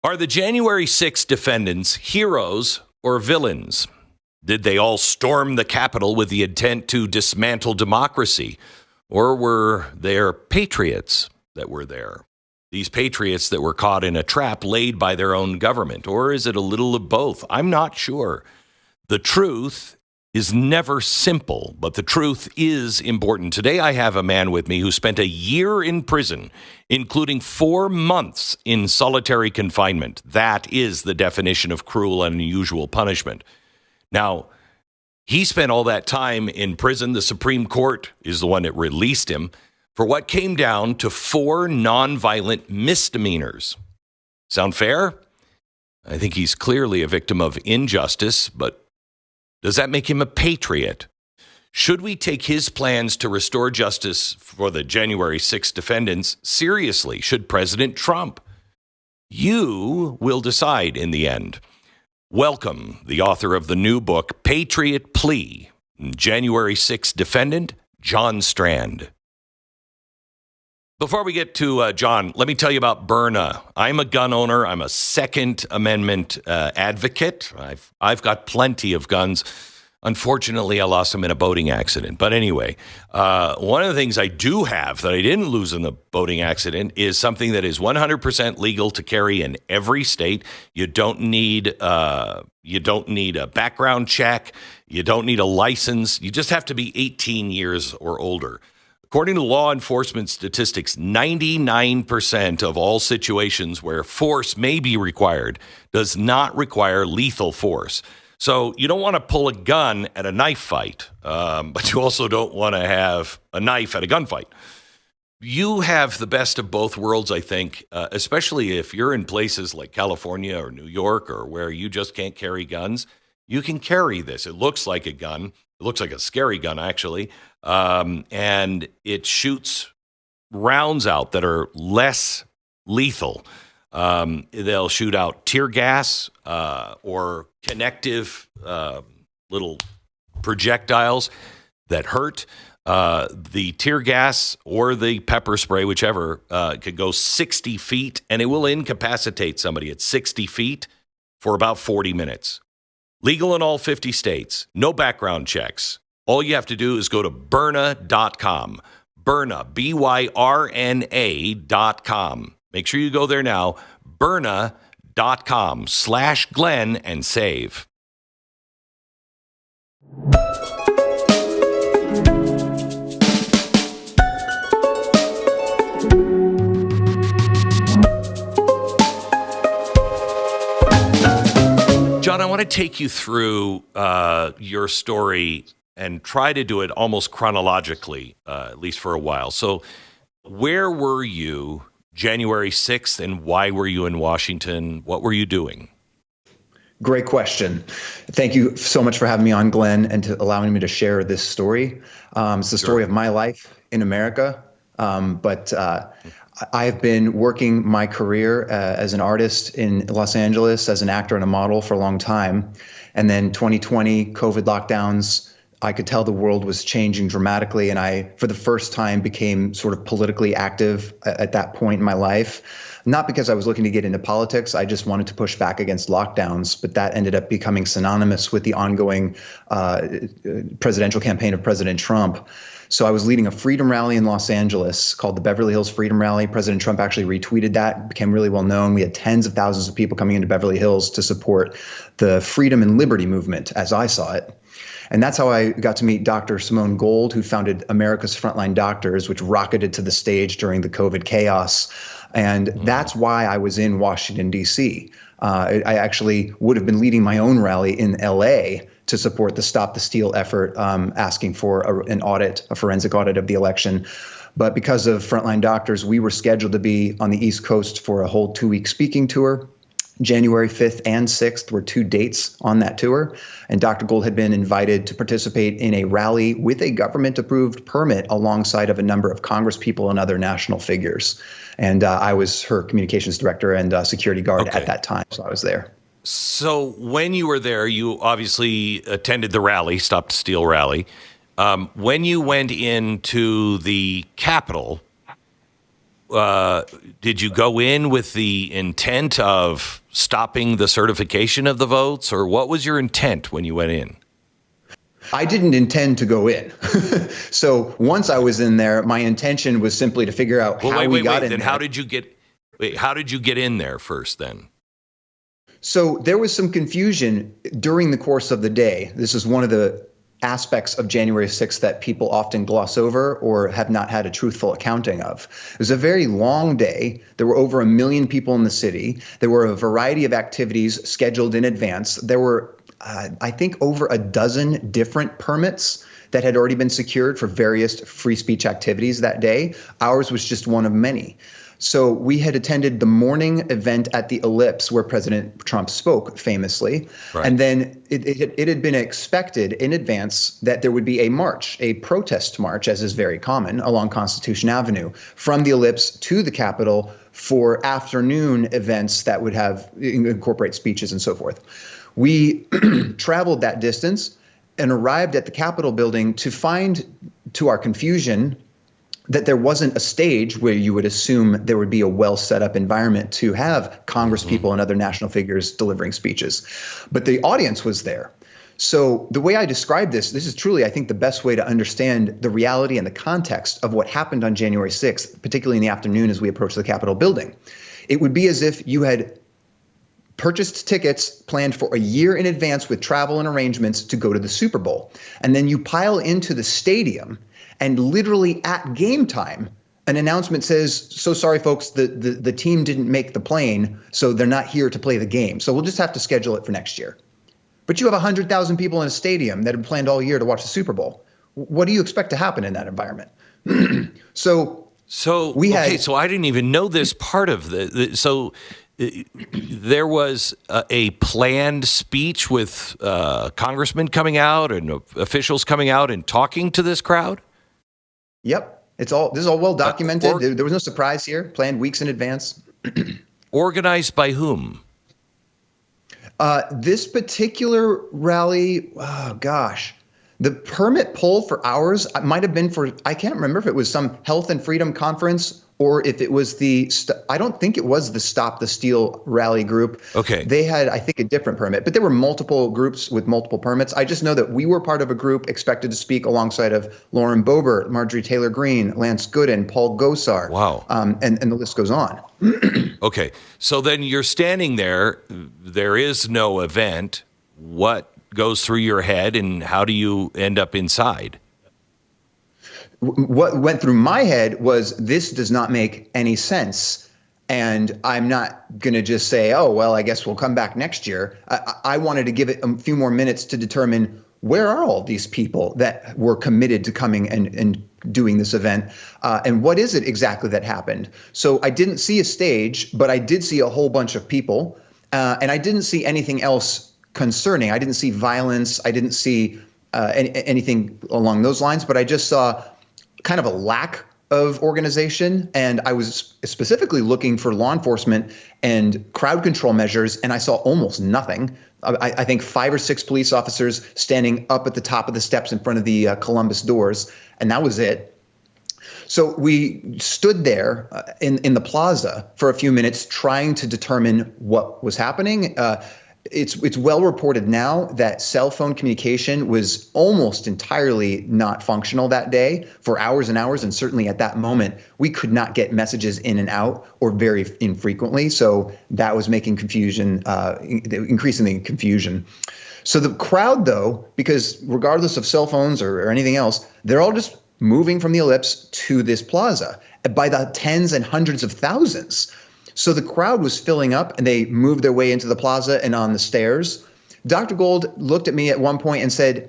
Are the January 6th defendants heroes or villains? Did they all storm the Capitol with the intent to dismantle democracy? Or were there patriots that were there? These patriots that were caught in a trap laid by their own government? Or is it a little of both? I'm not sure. The truth is never simple, but the truth is important. Today I have a man with me who spent a year in prison, including 4 months in solitary confinement. That is the definition of cruel and unusual punishment. Now, he spent all that time in prison. The Supreme Court is the one that released him for what came down to 4 nonviolent misdemeanors. Sound fair? I think he's clearly a victim of injustice, but does that make him a patriot? Should we take his plans to restore justice for the January 6th defendants seriously? Should President Trump? You will decide in the end. Welcome, the author of the new book, Patriot Plea, January 6th defendant, John Strand. Before we get to John, let me tell you about Byrna. I'm a gun owner. I'm a Second Amendment advocate. I've got plenty of guns. Unfortunately, I lost them in a boating accident. But anyway, one of the things I do have that I didn't lose in the boating accident is something that is 100% legal to carry in every state. You don't need a background check. You don't need a license. You just have to be 18 years or older. According to law enforcement statistics, 99% of all situations where force may be required does not require lethal force. So you don't want to pull a gun at a knife fight, but you also don't want to have a knife at a gunfight. You have the best of both worlds, I think, especially if you're in places like California or New York or where you just can't carry guns. You can carry this. It looks like a gun. It looks like a scary gun, actually. And it shoots rounds out that are less lethal. They'll shoot out tear gas or connective little projectiles that hurt. The tear gas or the pepper spray, whichever, could go 60 feet, and it will incapacitate somebody at 60 feet for about 40 minutes. Legal in all 50 states. No background checks. All you have to do is go to Byrna.com. Byrna, Byrna.com. Make sure you go there now. Byrna.com/Glenn and save. John, I want to take you through your story and try to do it almost chronologically, at least for a while. So where were you January 6th, and why were you in Washington? What were you doing? Great question. Thank you so much for having me on, Glenn, and to allowing me to share this story. It's the story of my life in America, but I have been working my career as an artist in Los Angeles, as an actor and a model for a long time. And then 2020, COVID lockdowns, I could tell the world was changing dramatically. And I, for the first time, became sort of politically active at that point in my life. Not because I was looking to get into politics. I just wanted to push back against lockdowns. But that ended up becoming synonymous with the ongoing presidential campaign of President Trump. So I was leading a freedom rally in Los Angeles called the Beverly Hills Freedom Rally. President Trump actually retweeted that, became really well known. We had tens of thousands of people coming into Beverly Hills to support the freedom and liberty movement, as I saw it. And that's how I got to meet Dr. Simone Gold, who founded America's Frontline Doctors, which rocketed to the stage during the COVID chaos. And that's why I was in Washington, D.C. I actually would have been leading my own rally in L.A. to support the Stop the Steal effort, asking for an audit, a forensic audit of the election. But because of Frontline Doctors, we were scheduled to be on the East Coast for a whole 2-week speaking tour. January 5th and 6th were 2 dates on that tour. And Dr. Gold had been invited to participate in a rally with a government-approved permit alongside of a number of congresspeople and other national figures. And I was her communications director and security guard at that time, so I was there. So when you were there, you obviously attended the rally, Stop the Steal rally. When you went into the Capitol, did you go in with the intent of stopping the certification of the votes, or what was your intent when you went in? I didn't intend to go in. So once I was in there, my intention was simply to figure out how we got in there. Then how did you get in there first then? So there was some confusion during the course of the day. This is one of the aspects of January 6th that people often gloss over or have not had a truthful accounting of. It was a very long day. There were over 1 million people in the city. There were a variety of activities scheduled in advance. There were, I think, over a dozen different permits that had already been secured for various free speech activities that day. Ours was just one of many. So we had attended the morning event at the Ellipse where President Trump spoke famously. Right. And then it had been expected in advance that there would be a march, a protest march, as is very common, along Constitution Avenue from the Ellipse to the Capitol for afternoon events that would incorporate speeches and so forth. We traveled that distance and arrived at the Capitol building to find, to our confusion, that there wasn't a stage where you would assume there would be a well set up environment to have Congress people and other national figures delivering speeches. But the audience was there. So the way I describe this is truly, I think, the best way to understand the reality and the context of what happened on January 6th, particularly in the afternoon as we approached the Capitol building. It would be as if you had purchased tickets planned for a year in advance with travel and arrangements to go to the Super Bowl. And then you pile into the stadium and literally at game time, an announcement says, so sorry, folks, the team didn't make the plane, so they're not here to play the game. So we'll just have to schedule it for next year. But you have 100,000 people in a stadium that had planned all year to watch the Super Bowl. What do you expect to happen in that environment? So I didn't even know this part of there was a planned speech with congressmen coming out and officials coming out and talking to this crowd? Yep. This is all well documented. There was no surprise here. Planned weeks in advance. Organized by whom? This particular rally, the permit pull for ours might have been for, I can't remember if it was some health and freedom conference or if it was I don't think it was the Stop the Steal rally group. Okay. They had, I think, a different permit, but there were multiple groups with multiple permits. I just know that we were part of a group expected to speak alongside of Lauren Boebert, Marjorie Taylor Greene, Lance Gooden, Paul Gosar. Wow. And the list goes on. Okay. So then you're standing there. There is no event. What goes through your head and how do you end up inside? What went through my head was, this does not make any sense. And I'm not going to just say, oh, well, I guess we'll come back next year. I wanted to give it a few more minutes to determine, where are all these people that were committed to coming and doing this event? And what is it exactly that happened? So I didn't see a stage, but I did see a whole bunch of people. And I didn't see anything else concerning. I didn't see violence. I didn't see anything along those lines, but I just saw kind of a lack of organization. And I was specifically looking for law enforcement and crowd control measures, and I saw almost nothing. I think 5 or 6 police officers standing up at the top of the steps in front of the Columbus doors, and that was it. So we stood there in the plaza for a few minutes trying to determine what was happening. It's well reported now that cell phone communication was almost entirely not functional that day for hours and hours. And certainly at that moment, we could not get messages in and out, or very infrequently. So that was making confusion, increasing the confusion. So the crowd, though, because regardless of cell phones or anything else, they're all just moving from the Ellipse to this plaza by the tens and hundreds of thousands. So the crowd was filling up, and they moved their way into the plaza and on the stairs. Dr. Gold looked at me at one point and said,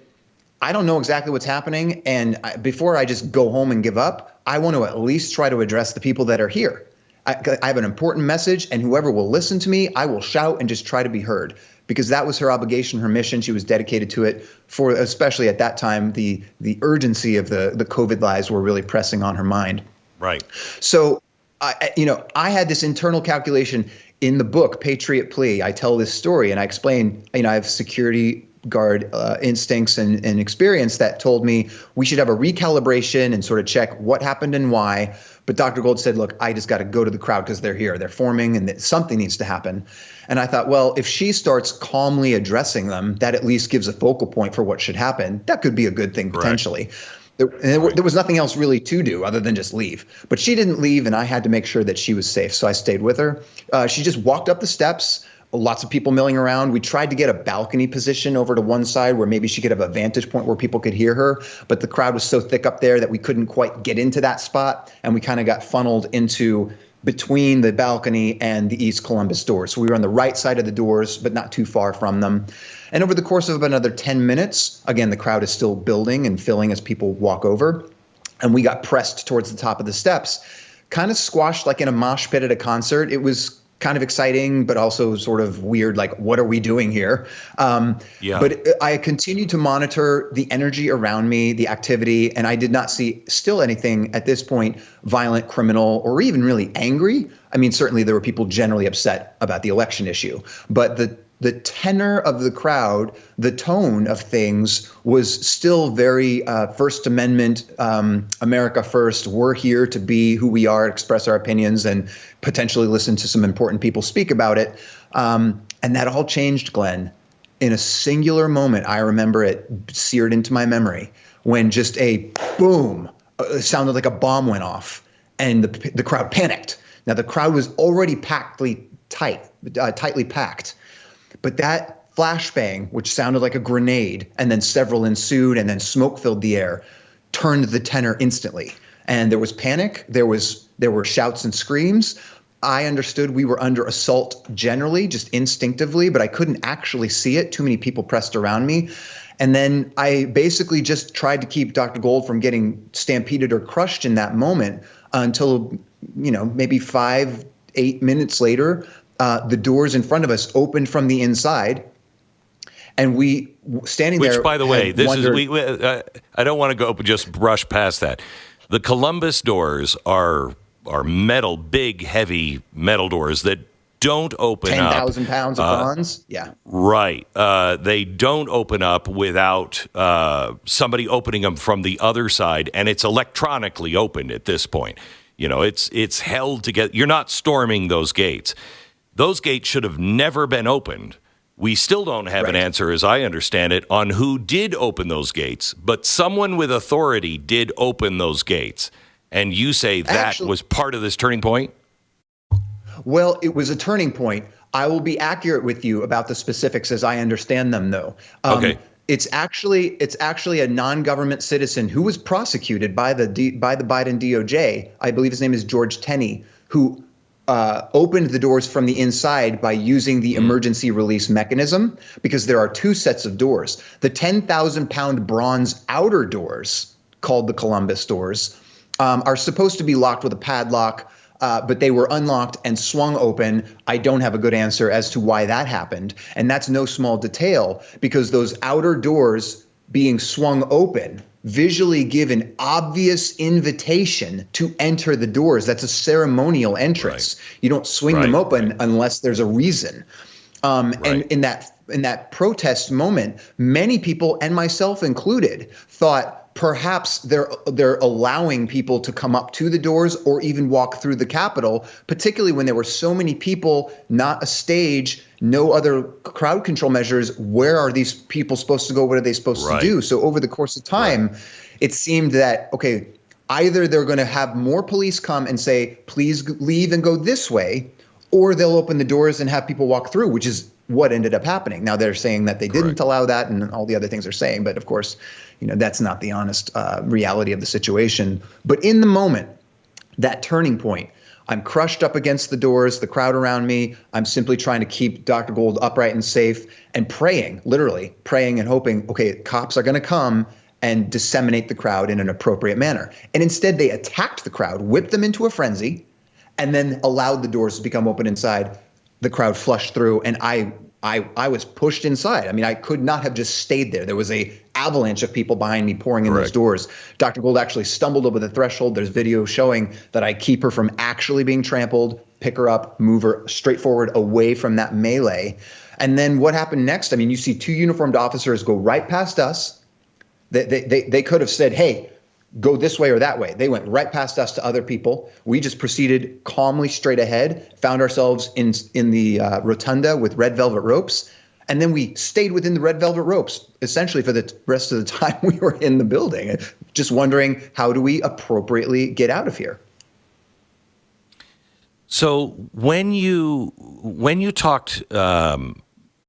I don't know exactly what's happening, and before I just go home and give up, I want to at least try to address the people that are here. I have an important message, and whoever will listen to me, I will shout and just try to be heard, because that was her obligation, her mission. She was dedicated to it, for especially at that time, the urgency of the COVID lies were really pressing on her mind. Right. So I had this internal calculation in the book, Patriot Plea. I tell this story and I explain, I have security guard instincts and experience that told me we should have a recalibration and sort of check what happened and why. But Dr. Gold said, look, I just got to go to the crowd because they're here. They're forming and something needs to happen. And I thought, well, if she starts calmly addressing them, that at least gives a focal point for what should happen. That could be a good thing potentially. There was nothing else really to do other than just leave. But she didn't leave, and I had to make sure that she was safe. So I stayed with her. She just walked up the steps. Lots of people milling around. We tried to get a balcony position over to one side where maybe she could have a vantage point where people could hear her. But the crowd was so thick up there that we couldn't quite get into that spot. And we kind of got funneled into between the balcony and the East Columbus doors. So we were on the right side of the doors, but not too far from them. And over the course of about another 10 minutes, again, the crowd is still building and filling as people walk over. And we got pressed towards the top of the steps, kind of squashed like in a mosh pit at a concert. It was kind of exciting, but also sort of weird, like, what are we doing here? But I continued to monitor the energy around me, the activity, and I did not see still anything at this point, violent, criminal, or even really angry. I mean, certainly there were people generally upset about the election issue, but the tenor of the crowd, the tone of things was still very First Amendment, America first. We're here to be who we are, express our opinions, and potentially listen to some important people speak about it. And that all changed, Glenn, in a singular moment. I remember it seared into my memory when just a boom, it sounded like a bomb went off, and the crowd panicked. Now, the crowd was already tightly packed. But that flashbang, which sounded like a grenade, and then several ensued, and then smoke filled the air, turned the tenor instantly. And there was panic. There were shouts and screams. I understood we were under assault generally, just instinctively, but I couldn't actually see it. Too many people pressed around me. And then I basically just tried to keep Dr. Gold from getting stampeded or crushed in that moment until, maybe 5-8 minutes later, the doors in front of us opened from the inside, and we standing there. Which, by the way, I don't want to go just brush past that. The Columbus doors are metal, big, heavy metal doors that don't open 10,000 pounds of bronze. Yeah, right. They don't open up without somebody opening them from the other side, and it's electronically opened at this point. It's held together. You're not storming those gates. Those gates should have never been opened. We still don't have an answer, as I understand it, on who did open those gates, but someone with authority did open those gates. And you say that was part of this turning point? Well, it was a turning point. I will be accurate with you about the specifics as I understand them, though. Okay. It's actually a non-government citizen who was prosecuted by the Biden DOJ. I believe his name is George Tenney, who opened the doors from the inside by using the emergency release mechanism, because there are two sets of doors. The 10,000-pound bronze outer doors, called the Columbus doors, are supposed to be locked with a padlock, but they were unlocked and swung open. I don't have a good answer as to why that happened. And that's no small detail, because those outer doors being swung open visually give an obvious invitation to enter the doors. That's a ceremonial entrance. You don't swing them open unless there's a reason. And in that protest moment, many people, and myself included, thought perhaps they're allowing people to come up to the doors or even walk through the Capitol, particularly when there were so many people, not a stage, no other crowd control measures. Where are these people supposed to go? What are they supposed to do? So over the course of time, it seemed that, okay, either they're going to have more police come and say, please leave and go this way, or they'll open the doors and have people walk through, which is what ended up happening. Now they're saying that they didn't allow that and all the other things they're saying. But of course, that's not the honest reality of the situation. But in the moment, that turning point, I'm crushed up against the doors, the crowd around me. I'm simply trying to keep Dr. Gold upright and safe and praying, literally praying and hoping, okay, cops are going to come and disseminate the crowd in an appropriate manner. And instead they attacked the crowd, whipped them into a frenzy, and then allowed the doors to become open inside. The crowd flushed through, and I was pushed inside. I mean, I could not have just stayed there. There was a avalanche of people behind me pouring in those doors. Dr. Gold actually stumbled over the threshold. There's video showing that I keep her from actually being trampled, pick her up, move her straight forward away from that melee. And then what happened next? I mean, you see two uniformed officers go right past us. They could have said, hey, go this way or that way. They went right past us to other people. We just proceeded calmly straight ahead, found ourselves in the rotunda with red velvet ropes. And then we stayed within the red velvet ropes, essentially for the rest of the time we were in the building, just wondering, how do we appropriately get out of here? So when you talked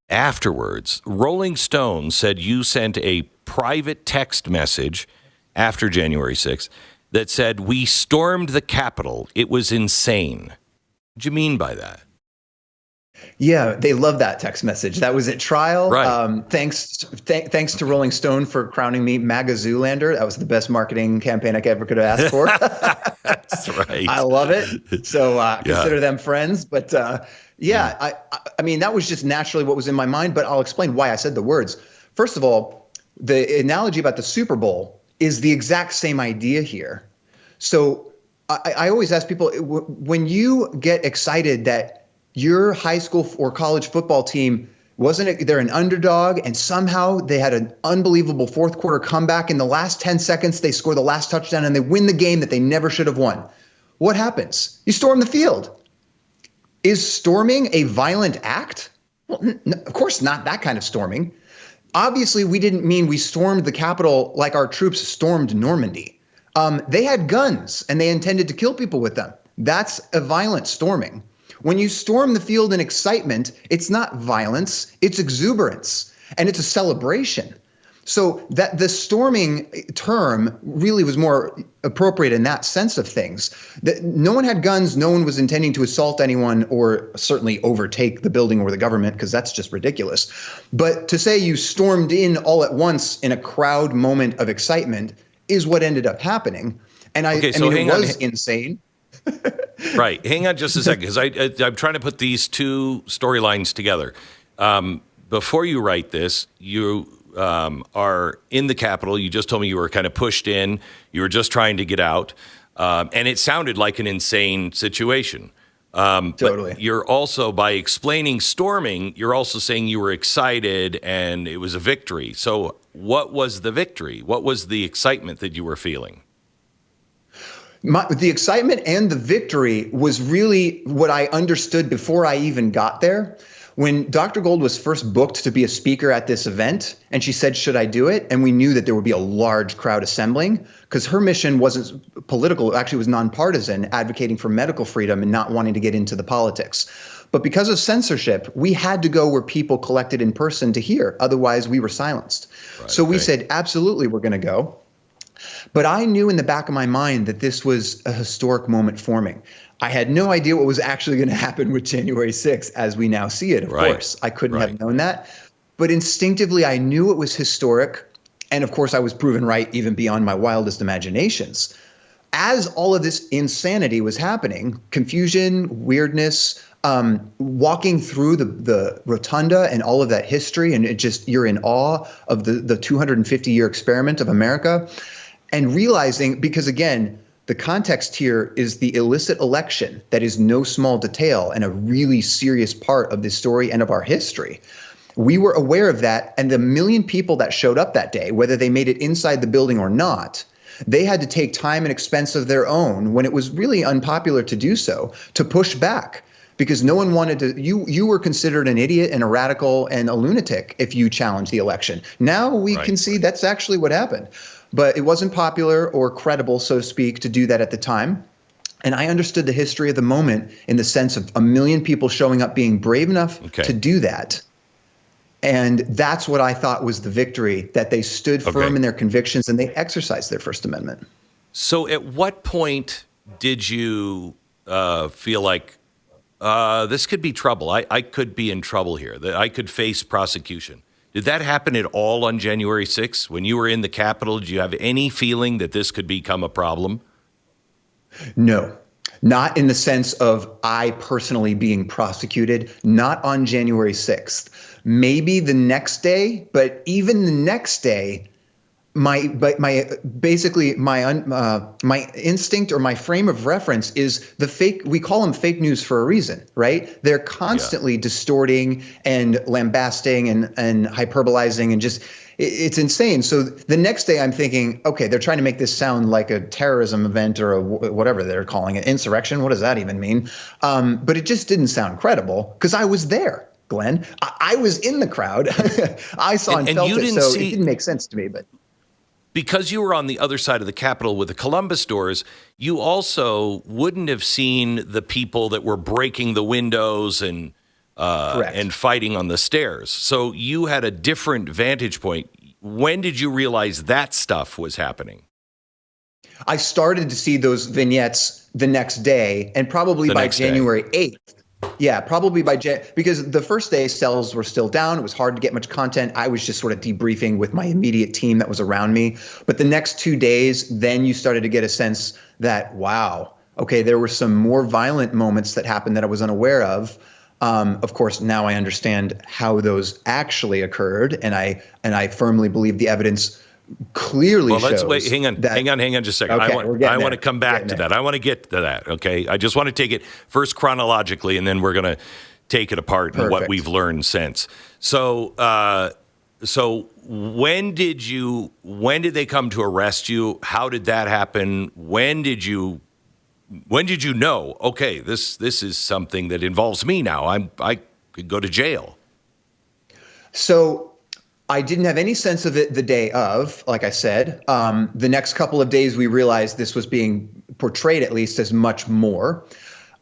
afterwards, Rolling Stone said you sent a private text message after January 6th that said, "We stormed the Capitol. It was insane." What do you mean by that? Yeah, they love that text message. That was at trial. Right. Thanks to Rolling Stone for crowning me MAGA Zoolander. That was the best marketing campaign I ever could have asked for. That's right. I love it. So consider them friends. But I mean, that was just naturally what was in my mind. But I'll explain why I said the words. First of all, the analogy about the Super Bowl is the exact same idea here. So I always ask people, when you get excited that your high school or college football team they're an underdog and somehow they had an unbelievable fourth quarter comeback. In the last 10 seconds, they score the last touchdown and they win the game that they never should have won. What happens? You storm the field. Is storming a violent act? Well, of course not that kind of storming. Obviously, we didn't mean we stormed the Capitol like our troops stormed Normandy. They had guns and they intended to kill people with them. That's a violent storming. When you storm the field in excitement, it's not violence, it's exuberance, and it's a celebration. So that the storming term really was more appropriate in that sense of things. That no one had guns, no one was intending to assault anyone or certainly overtake the building or the government, because that's just ridiculous. But to say you stormed in all at once in a crowd moment of excitement is what ended up happening. And I mean, it was insane. Right. Hang on just a second, because I'm trying to put these two storylines together. Before you write this, you are in the Capitol. You just told me you were kind of pushed in. You were just trying to get out. And it sounded like an insane situation. Totally. But you're also, by explaining storming, you're also saying you were excited and it was a victory. So what was the victory? What was the excitement that you were feeling? The excitement and the victory was really what I understood before I even got there. When Dr. Gold was first booked to be a speaker at this event, and she said, should I do it? And we knew that there would be a large crowd assembling, because her mission wasn't political, it actually was nonpartisan, advocating for medical freedom and not wanting to get into the politics. But because of censorship, we had to go where people collected in person to hear. Otherwise, we were silenced. Right, so we said, absolutely, we're going to go. But I knew in the back of my mind that this was a historic moment forming. I had no idea what was actually going to happen with January 6th as we now see it, of course. I couldn't have known that. But instinctively, I knew it was historic. And of course, I was proven right even beyond my wildest imaginations. As all of this insanity was happening, confusion, weirdness, walking through the rotunda and all of that history, and you're in awe of the 250-year experiment of America. And realizing, because again, the context here is the illicit election that is no small detail and a really serious part of this story and of our history. We were aware of that, and the 1 million people that showed up that day, whether they made it inside the building or not, they had to take time and expense of their own, when it was really unpopular to do so, to push back. Because no one wanted to, you were considered an idiot and a radical and a lunatic if you challenged the election. Now we can see that's actually what happened. But it wasn't popular or credible, so to speak, to do that at the time. And I understood the history of the moment in the sense of 1 million people showing up, being brave enough to do that. And that's what I thought was the victory, that they stood firm in their convictions and they exercised their First Amendment. So at what point did you feel like this could be trouble? I could be in trouble here, that I could face prosecution. Did that happen at all on January 6th? When you were in the Capitol, did you have any feeling that this could become a problem? No, not in the sense of I personally being prosecuted, not on January 6th. Maybe the next day, but even the next day, my instinct or my frame of reference is the fake. We call them fake news for a reason, right? They're constantly distorting and lambasting and hyperbolizing and just it's insane. So the next day I'm thinking, okay, they're trying to make this sound like a terrorism event or whatever they're calling it, insurrection. What does that even mean? But it just didn't sound credible because I was there, Glenn. I was in the crowd. I saw and felt it, so it didn't make sense to me. But because you were on the other side of the Capitol with the Columbus doors, you also wouldn't have seen the people that were breaking the windows and fighting on the stairs. So you had a different vantage point. When did you realize that stuff was happening? I started to see those vignettes the next day, and probably by January 8th. Yeah, probably because the first day cells were still down. It was hard to get much content. I was just sort of debriefing with my immediate team that was around me. But the next 2 days, then you started to get a sense that, wow, okay, there were some more violent moments that happened that I was unaware of. Of course, now I understand how those actually occurred, and I firmly believe the evidence clearly shows. Well, let's wait. Hang on just a second. Okay, I want to come back to that. I want to get to that. Okay, I just want to take it first chronologically, and then we're going to take it apart and what we've learned since. So, when did they come to arrest you? How did that happen? When did you know? Okay, this is something that involves me now. I could go to jail. So I didn't have any sense of it the day of, like I said. The next couple of days, we realized this was being portrayed, at least, as much more.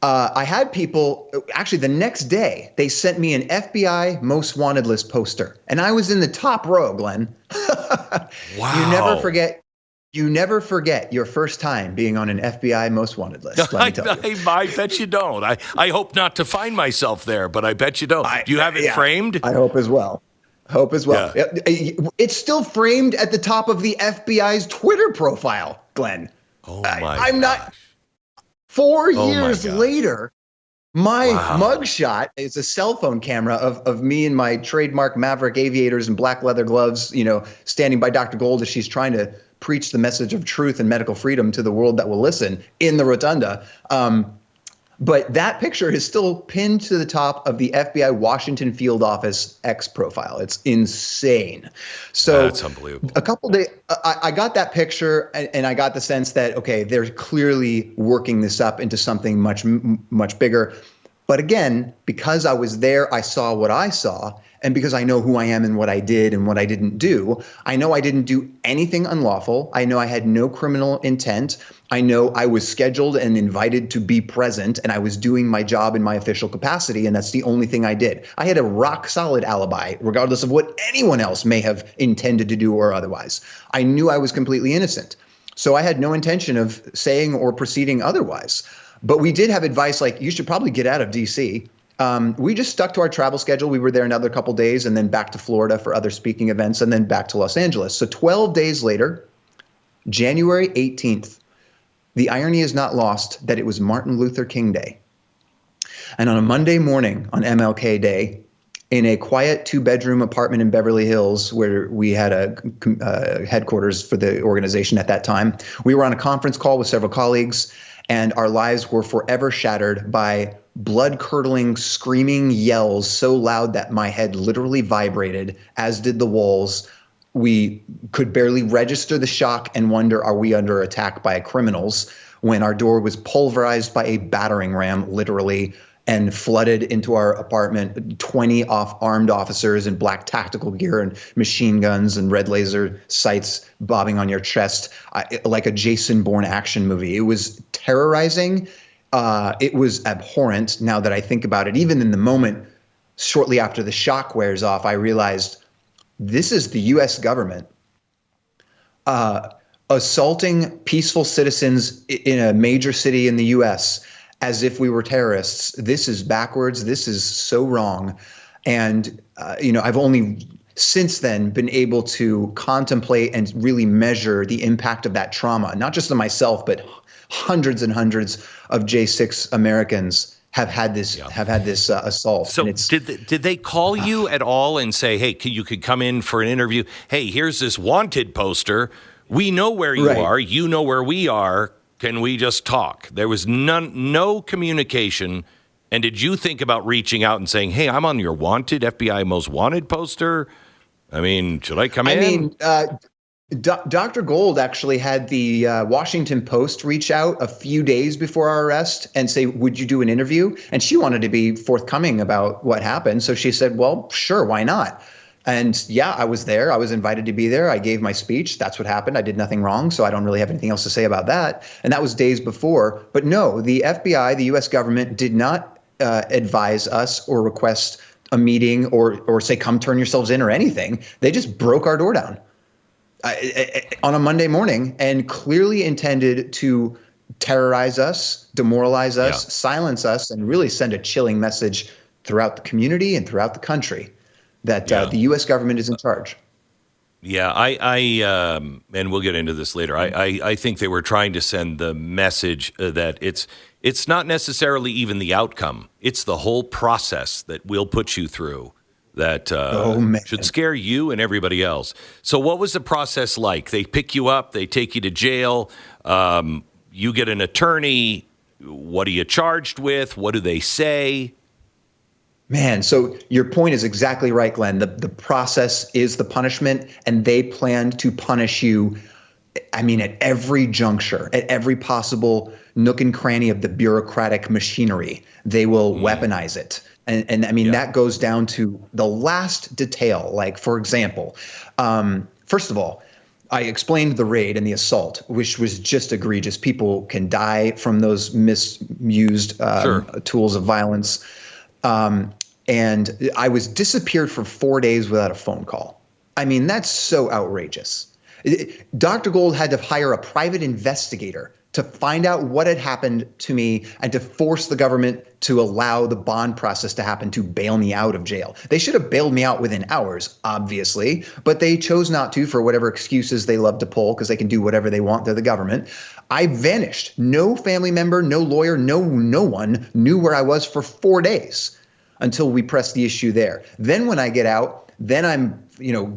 I had people, actually, the next day, they sent me an FBI Most Wanted list poster. And I was in the top row, Glenn. Wow. You never forget your first time being on an FBI Most Wanted list. Let me tell you. I bet you don't. I hope not to find myself there, but I bet you don't. Do you have it framed? I hope as well. Yeah. It's still framed at the top of the FBI's Twitter profile, Glenn. Oh my I'm not. 4 years later, my mugshot is a cell phone camera of me in my trademark Maverick aviators and black leather gloves, standing by Dr. Gold as she's trying to preach the message of truth and medical freedom to the world that will listen in the rotunda. But that picture is still pinned to the top of the FBI Washington field office X profile. It's insane. So that's unbelievable. A couple days, I got that picture and I got the sense that, okay, they're clearly working this up into something much, much bigger. But again, because I was there, I saw what I saw. And because I know who I am and what I did and what I didn't do, I know I didn't do anything unlawful. I know I had no criminal intent. I know I was scheduled and invited to be present, and I was doing my job in my official capacity, and that's the only thing I did. I had a rock-solid alibi, regardless of what anyone else may have intended to do or otherwise. I knew I was completely innocent. So I had no intention of saying or proceeding otherwise. But we did have advice like, you should probably get out of D.C., we just stuck to our travel schedule. We were there another couple days and then back to Florida for other speaking events and then back to Los Angeles. So 12 days later, January 18th, the irony is not lost that it was Martin Luther King Day. And on a Monday morning on MLK Day, in a quiet 2-bedroom apartment in Beverly Hills where we had a headquarters for the organization at that time, we were on a conference call with several colleagues, and our lives were forever shattered by blood-curdling, screaming yells so loud that my head literally vibrated, as did the walls. We could barely register the shock and wonder, are we under attack by criminals, when our door was pulverized by a battering ram, literally, and flooded into our apartment, 20 armed officers in black tactical gear and machine guns and red laser sights bobbing on your chest, like a Jason Bourne action movie. It was terrorizing. It was abhorrent now that I think about it. Even in the moment, shortly after the shock wears off, I realized this is the U.S. government assaulting peaceful citizens in a major city in the U.S. as if we were terrorists. This is backwards. This is so wrong. And, I've only since then been able to contemplate and really measure the impact of that trauma, not just on myself, but hundreds and hundreds of J6 Americans assault. So And it's did they call you at all and say, hey, you could come in for an interview? Hey, here's this wanted poster. We know where you right. are. You know where we are. Can we just talk? There was no communication. And did you think about reaching out and saying, hey, I'm on your wanted, FBI most wanted poster? I mean, should I come in? I mean, Dr. Gold actually had the Washington Post reach out a few days before our arrest and say, would you do an interview? And she wanted to be forthcoming about what happened. So she said, well, sure, why not? And yeah, I was there. I was invited to be there. I gave my speech. That's what happened. I did nothing wrong. So I don't really have anything else to say about that. And that was days before. But no, the FBI, the U.S. government, did not advise us or request a meeting or say, come turn yourselves in or anything. They just broke our door down on a Monday morning and clearly intended to terrorize us, demoralize us, silence us, and really send a chilling message throughout the community and throughout the country that the U.S. government is in charge. Yeah, and we'll get into this later. I think they were trying to send the message that it's not necessarily even the outcome. It's the whole process that we'll put you through that should scare you and everybody else. So what was the process like? They pick you up, they take you to jail, you get an attorney. What are you charged with? What do they say? Man, so your point is exactly right, Glenn. The process is the punishment, and they plan to punish you, I mean, at every juncture, at every possible nook and cranny of the bureaucratic machinery. They will weaponize it. And I mean, that goes down to the last detail. Like, for example, first of all, I explained the raid and the assault, which was just egregious. People can die from those misused tools of violence. And I was disappeared for 4 days without a phone call. I mean, that's so outrageous. Dr. Gold had to hire a private investigator to find out what had happened to me and to force the government to allow the bond process to happen to bail me out of jail. They should have bailed me out within hours, obviously, but they chose not to for whatever excuses they love to pull because they can do whatever they want. They're the government. I vanished. No family member, no lawyer, no one knew where I was for 4 days until we pressed the issue there. Then when I get out, then I'm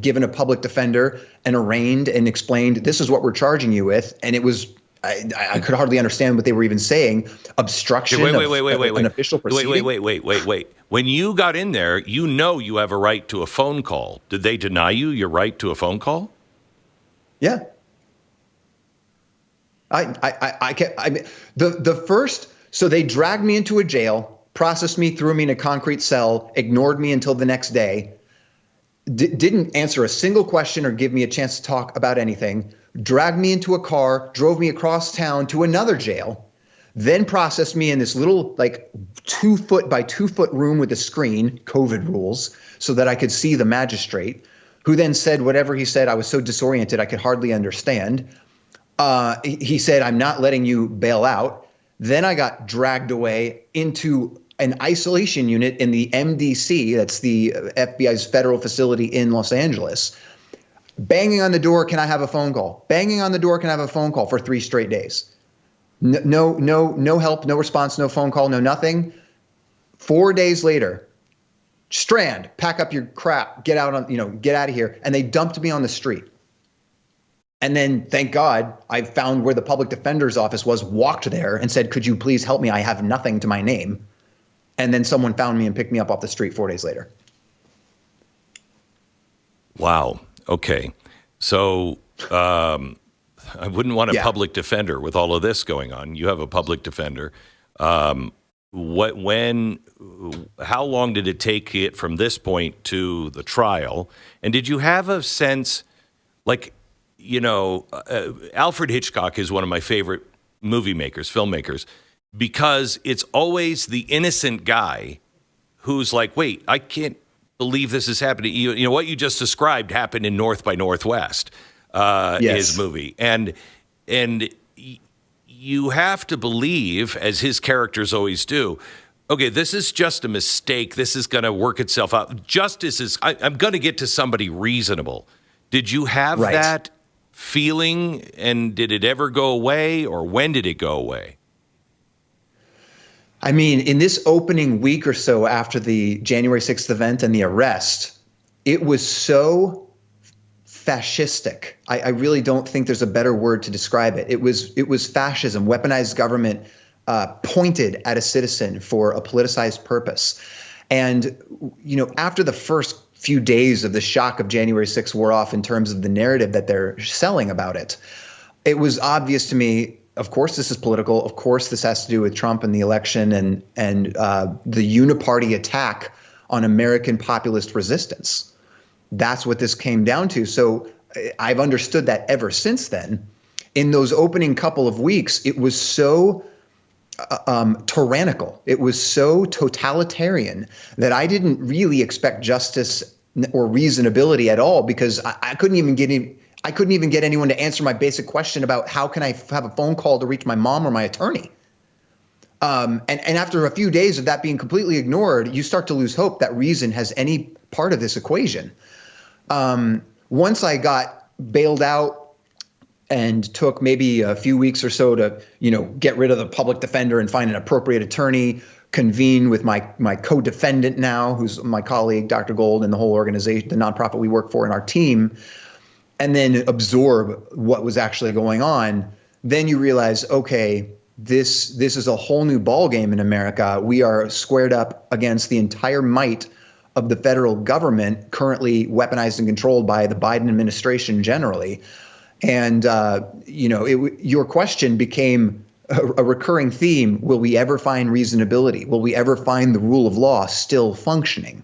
given a public defender and arraigned and explained, this is what we're charging you with. And it was, I could hardly understand what they were even saying. Obstruction of an official proceeding. Wait. When you got in there, you have a right to a phone call. Did they deny you your right to a phone call? Yeah. So they dragged me into a jail, processed me, threw me in a concrete cell, ignored me until the next day, didn't answer a single question or give me a chance to talk about anything, dragged me into a car, drove me across town to another jail, then processed me in this little 2 foot by 2 foot room with a screen, COVID rules, so that I could see the magistrate, who then said whatever he said. I was so disoriented I could hardly understand. He said, I'm not letting you bail out. Then I got dragged away into an isolation unit in the MDC, that's the FBI's federal facility in Los Angeles. Banging on the door, can I have a phone call? Banging on the door, can I have a phone call for 3 straight days? No help, no response, no phone call, no nothing. 4 days later, Strand, pack up your crap, get out of here. And they dumped me on the street. And then, thank God, I found where the public defender's office was, walked there and said, could you please help me? I have nothing to my name. And then someone found me and picked me up off the street 4 days later. Wow. Okay. So I wouldn't want a public defender with all of this going on. You have a public defender. How long did it take it from this point to the trial? And did you have a sense, Alfred Hitchcock is one of my favorite filmmakers, because it's always the innocent guy who's like, wait, I can't believe this is happening. What you just described happened in North by Northwest, his movie. And you have to believe, as his characters always do, okay, this is just a mistake. This is going to work itself out. Justice is, I'm going to get to somebody reasonable. Did you have that feeling, and did it ever go away, or when did it go away? I mean, in this opening week or so after the January 6th event and the arrest, it was so fascistic. I really don't think there's a better word to describe it. It was fascism, weaponized government pointed at a citizen for a politicized purpose. And, after the first few days of the shock of January 6th wore off in terms of the narrative that they're selling about it, it was obvious to me, of course, this is political. Of course, this has to do with Trump and the election and the uniparty attack on American populist resistance. That's what this came down to. So I've understood that ever since then. In those opening couple of weeks, it was so tyrannical. It was so totalitarian that I didn't really expect justice or reasonability at all, because I couldn't even get anyone to answer my basic question about how can I have a phone call to reach my mom or my attorney. And after a few days of that being completely ignored, you start to lose hope that reason has any part of this equation. Once I got bailed out and took maybe a few weeks or so to, get rid of the public defender and find an appropriate attorney, convene with my co-defendant now, who's my colleague, Dr. Gold, and the whole organization, the nonprofit we work for, and our team, and then absorb what was actually going on, then you realize, okay, this is a whole new ballgame in America. We are squared up against the entire might of the federal government, currently weaponized and controlled by the Biden administration generally. And, your question became a recurring theme. Will we ever find reasonability? Will we ever find the rule of law still functioning?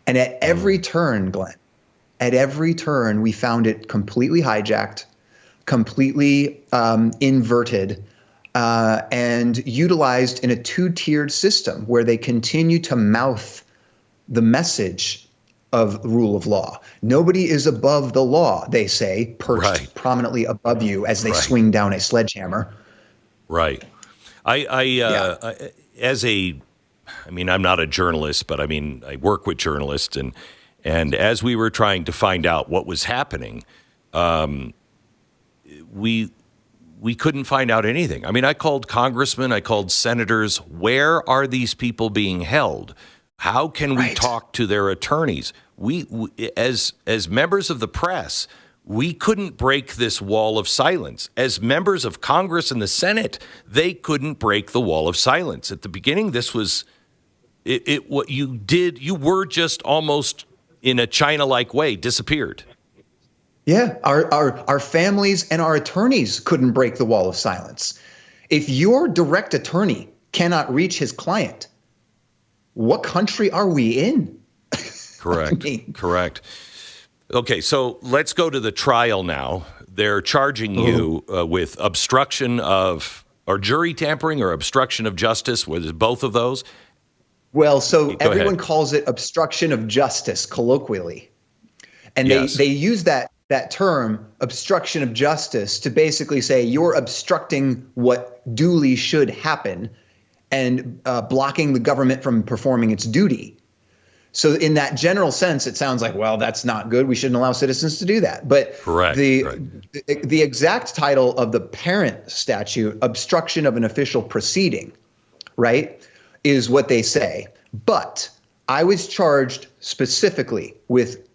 And at every turn, Glenn, we found it completely hijacked, completely inverted, and utilized in a two-tiered system where they continue to mouth the message of rule of law. Nobody is above the law, they say, perched prominently above you as they swing down a sledgehammer. Right. I'm not a journalist, but I work with journalists, and as we were trying to find out what was happening, we couldn't find out anything. I called congressmen, I called senators. Where are these people being held? How can we talk to their attorneys? We as members of the press, we couldn't break this wall of silence. As members of Congress and the Senate, they couldn't break the wall of silence. At the beginning, this was what you did. You were just almost in a China-like way disappeared. Yeah, our families and our attorneys couldn't break the wall of silence. If your direct attorney cannot reach his client, what country are we in? Correct. Correct. Okay, so let's go to the trial now. They're charging you with obstruction of, or jury tampering or obstruction of justice. Was it both of those? Well, so everyone calls it obstruction of justice colloquially. And they use that term, obstruction of justice, to basically say you're obstructing what duly should happen and blocking the government from performing its duty. So in that general sense, it sounds like, well, that's not good. We shouldn't allow citizens to do that. But the exact title of the parent statute, obstruction of an official proceeding, right, is what they say. But I was charged specifically with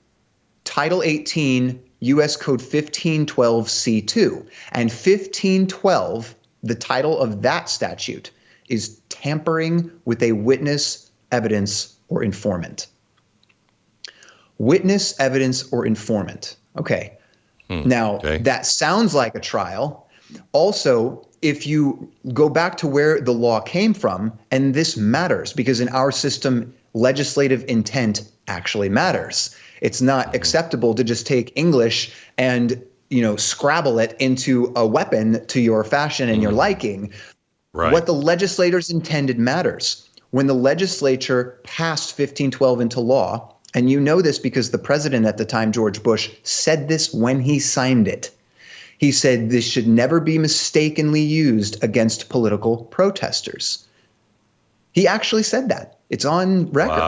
Title 18 U.S. Code 1512 C2. And 1512, the title of that statute, is tampering with a witness, evidence, or informant. Witness, evidence, or informant. Okay. Now, that sounds like a trial. Also, if you go back to where the law came from, and this matters because in our system, legislative intent actually matters. It's not acceptable to just take English and, scrabble it into a weapon to your fashion and your liking. Right. What the legislators intended matters. When the legislature passed 1512 into law, and you know this because the president at the time, George Bush, said this when he signed it. He said this should never be mistakenly used against political protesters. He actually said that. It's on record.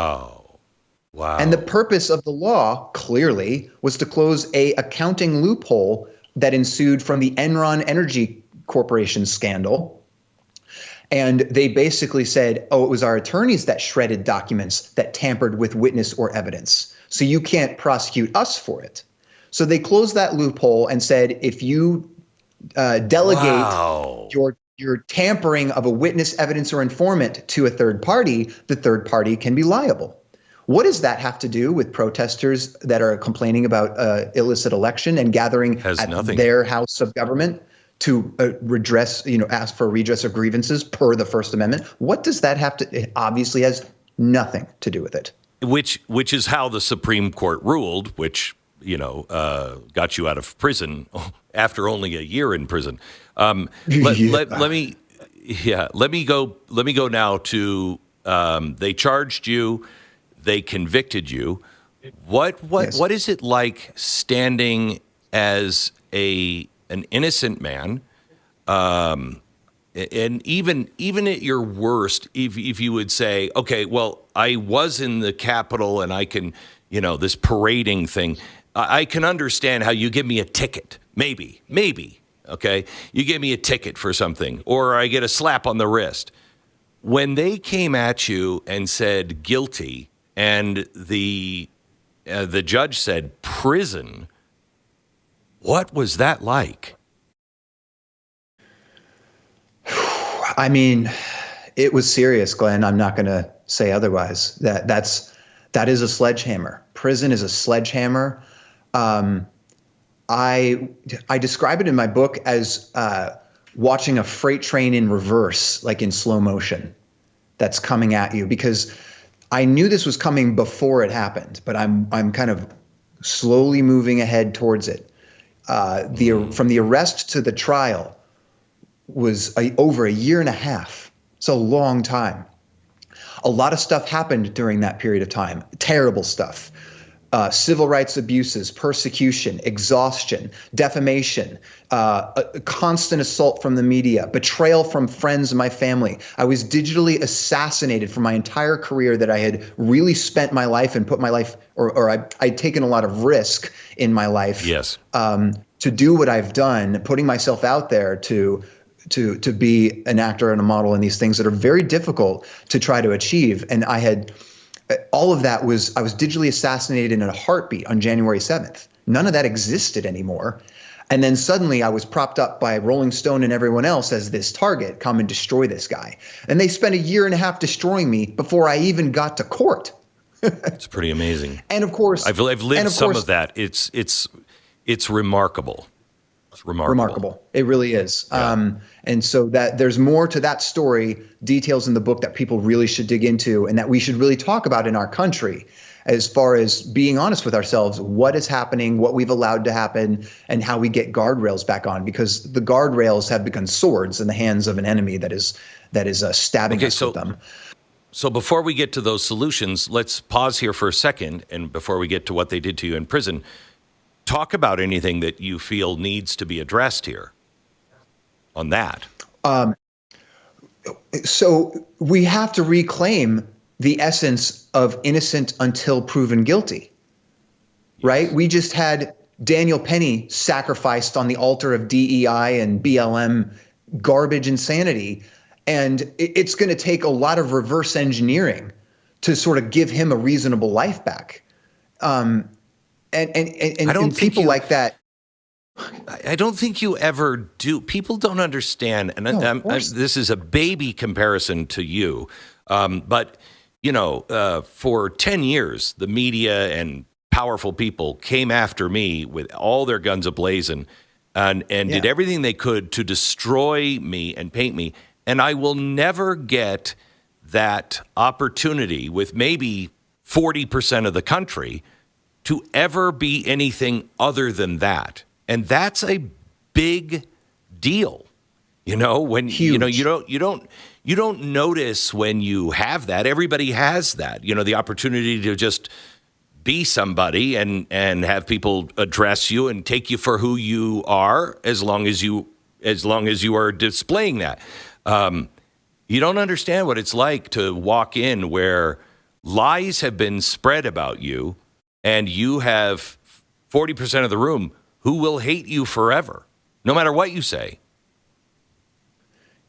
Wow. And the purpose of the law, clearly, was to close a accounting loophole that ensued from the Enron Energy Corporation scandal. And they basically said, oh, it was our attorneys that shredded documents that tampered with witness or evidence. So you can't prosecute us for it. So they closed that loophole and said, if you delegate your tampering of a witness, evidence, or informant to a third party, the third party can be liable. What does that have to do with protesters that are complaining about illicit election and gathering at their house of government to redress, ask for a redress of grievances per the First Amendment? What does that have to? It obviously has nothing to do with it. Which is how the Supreme Court ruled, which got you out of prison after only a year in prison. Let me go now to they charged you, they convicted you. What is it like standing as an innocent man, and even at your worst, if you would say, okay, well, I was in the Capitol and I can, this parading thing, I can understand how you give me a ticket, maybe, okay, you give me a ticket for something, or I get a slap on the wrist. When they came at you and said guilty, and the judge said prison, what was that like? I mean, it was serious, Glenn. I'm not going to say otherwise. That is a sledgehammer. Prison is a sledgehammer. I describe it in my book as watching a freight train in reverse, like in slow motion, that's coming at you, because I knew this was coming before it happened, but I'm kind of slowly moving ahead towards it. From the arrest to the trial was over a year and a half. It's a long time. A lot of stuff happened during that period of time. Terrible stuff. Civil rights abuses, persecution, exhaustion, defamation, a constant assault from the media, betrayal from friends and my family. I was digitally assassinated for my entire career that I had really spent my life and put my life, or I'd taken a lot of risk in my life. Yes. To do what I've done, putting myself out there to be an actor and a model and these things that are very difficult to try to achieve. And I had all of that I was digitally assassinated in a heartbeat on January 7th. None of that existed anymore. And then suddenly I was propped up by Rolling Stone and everyone else as this target, come and destroy this guy. And they spent a year and a half destroying me before I even got to court. It's pretty amazing. And of course, I've lived some of that. It's remarkable. It's remarkable. It really is. Yeah. And so that there's more to that story, details in the book that people really should dig into and that we should really talk about in our country, as far as being honest with ourselves, what is happening, what we've allowed to happen, and how we get guardrails back on, because the guardrails have become swords in the hands of an enemy that is stabbing us with them. So before we get to those solutions, let's pause here for a second. And before we get to what they did to you in prison, talk about anything that you feel needs to be addressed here on that. So we have to reclaim the essence of innocent until proven guilty, right? We just had Daniel Penny sacrificed on the altar of DEI and BLM garbage insanity. And it's going to take a lot of reverse engineering to sort of give him a reasonable life back. And people like that. I don't think you ever do. People don't understand. And this is a baby comparison to you. But, for 10 years, the media and powerful people came after me with all their guns ablazing and did everything they could to destroy me and paint me. And I will never get that opportunity with maybe 40% of the country to ever be anything other than that. And that's a big deal. When Huge. you don't notice when you have that. Everybody has that. The opportunity to just be somebody and have people address you and take you for who you are, as long as you are displaying that. You don't understand what it's like to walk in where lies have been spread about you, and you have 40% of the room who will hate you forever, no matter what you say.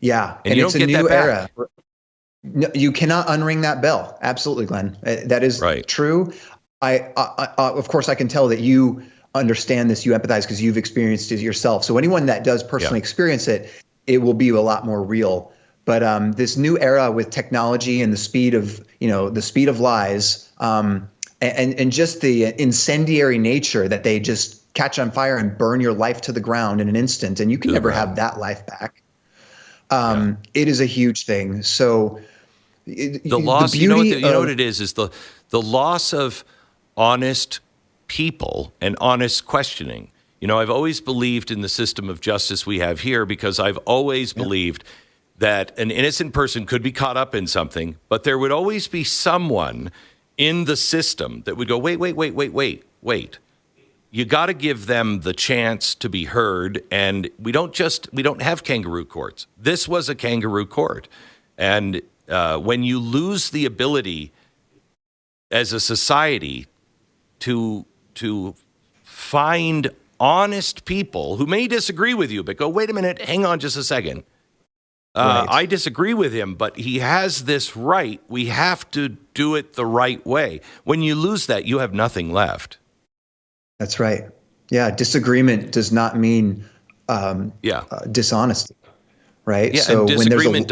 Yeah, And you it's don't a get that new back. era. No, you cannot unring that bell. Absolutely, Glenn. That is Right. true. Of course, I can tell that you understand this, you empathize because you've experienced it yourself. So anyone that does personally Yeah. experience it, it will be a lot more real. But this new era with technology and the speed of lies, and just the incendiary nature that they just catch on fire and burn your life to the ground in an instant, and you can To the never have ground. that life back. Yeah. It is a huge thing. So The the loss, you know beauty what of it is the loss of honest people and honest questioning. I've always believed in the system of justice we have here because I've always believed that an innocent person could be caught up in something, but there would always be someone in the system that would go, wait. You got to give them the chance to be heard. And we don't have kangaroo courts. This was a kangaroo court. And when you lose the ability as a society to find honest people who may disagree with you, but go, wait a minute, hang on just a second. right. I disagree with him, but he has this right. We have to do it the right way. When you lose that, you have nothing left. That's right. Yeah, disagreement does not mean Yeah. dishonesty, right? Yeah, So and when there's disagreement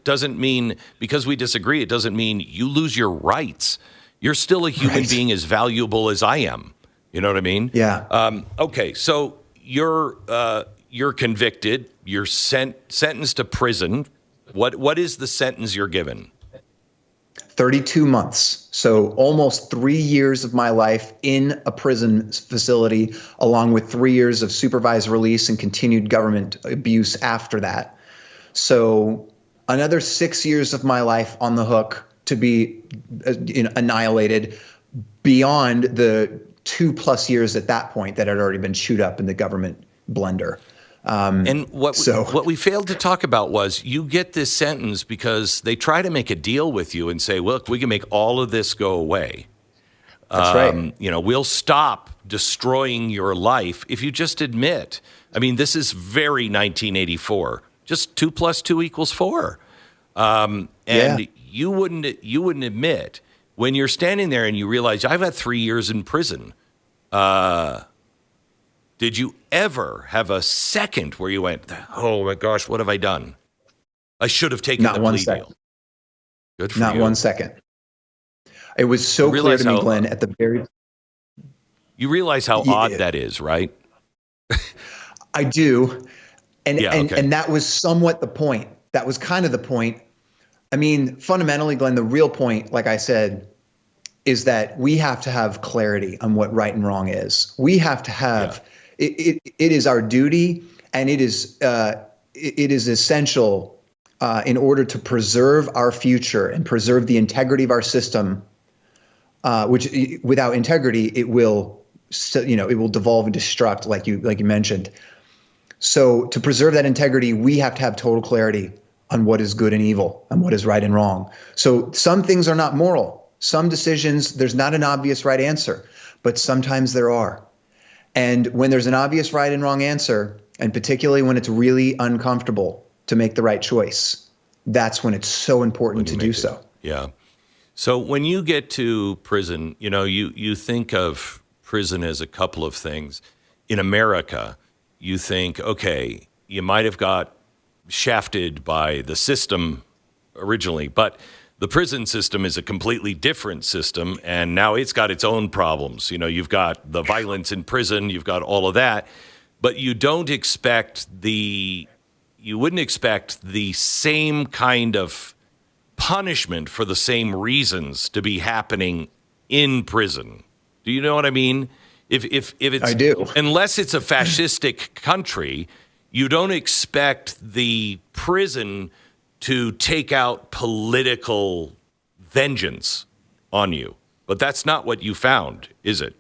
doesn't mean because we disagree. It doesn't mean you lose your rights. You're still a human Right. being as valuable as I am. You know what I mean? Yeah. Okay, so you're convicted. You're sentenced to prison. What is the sentence you're given? 32 months. So almost 3 years of my life in a prison facility, along with 3 years of supervised release and continued government abuse after that. So another 6 years of my life on the hook to be annihilated beyond the 2+ years at that point that had already been chewed up in the government blender. And what we failed to talk about was you get this sentence because they try to make a deal with you and say, look, we can make all of this go away. That's right. We'll stop destroying your life if you just admit. I mean, this is very 1984. Just 2 + 2 = 4. You wouldn't admit when you're standing there and you realize I've had 3 years in prison. Did you ever have a second where you went, oh my gosh, what have I done? I should have taken Not the one plea second. deal. Good for Not you. 1 second. It was so You clear realize to me, how- Glenn, at the very. You realize how Yeah. odd that is, right? I do. And, Yeah, okay. and that was somewhat the point. That was kind of the point. I mean, fundamentally, Glenn, the real point, like I said, is that we have to have clarity on what right and wrong is. We have to have it is our duty, and it is essential in order to preserve our future and preserve the integrity of our system. Which without integrity, it will devolve and destruct, like you mentioned. So to preserve that integrity, we have to have total clarity on what is good and evil and what is right and wrong. So some things are not moral. Some decisions, there's not an obvious right answer, but sometimes there are. And when there's an obvious right and wrong answer, and particularly when it's really uncomfortable to make the right choice, that's when it's so important to do so. Yeah. So when you get to prison, you think of prison as a couple of things. In America, you think, okay, you might have got shafted by the system originally, but the prison system is a completely different system, and now it's got its own problems. You've got the violence in prison, you've got all of that, but you wouldn't expect the same kind of punishment for the same reasons to be happening in prison. Do you know what I mean? If it's, I do. Unless it's a fascistic country, you don't expect the prison to take out political vengeance on you. But that's not what you found, is it?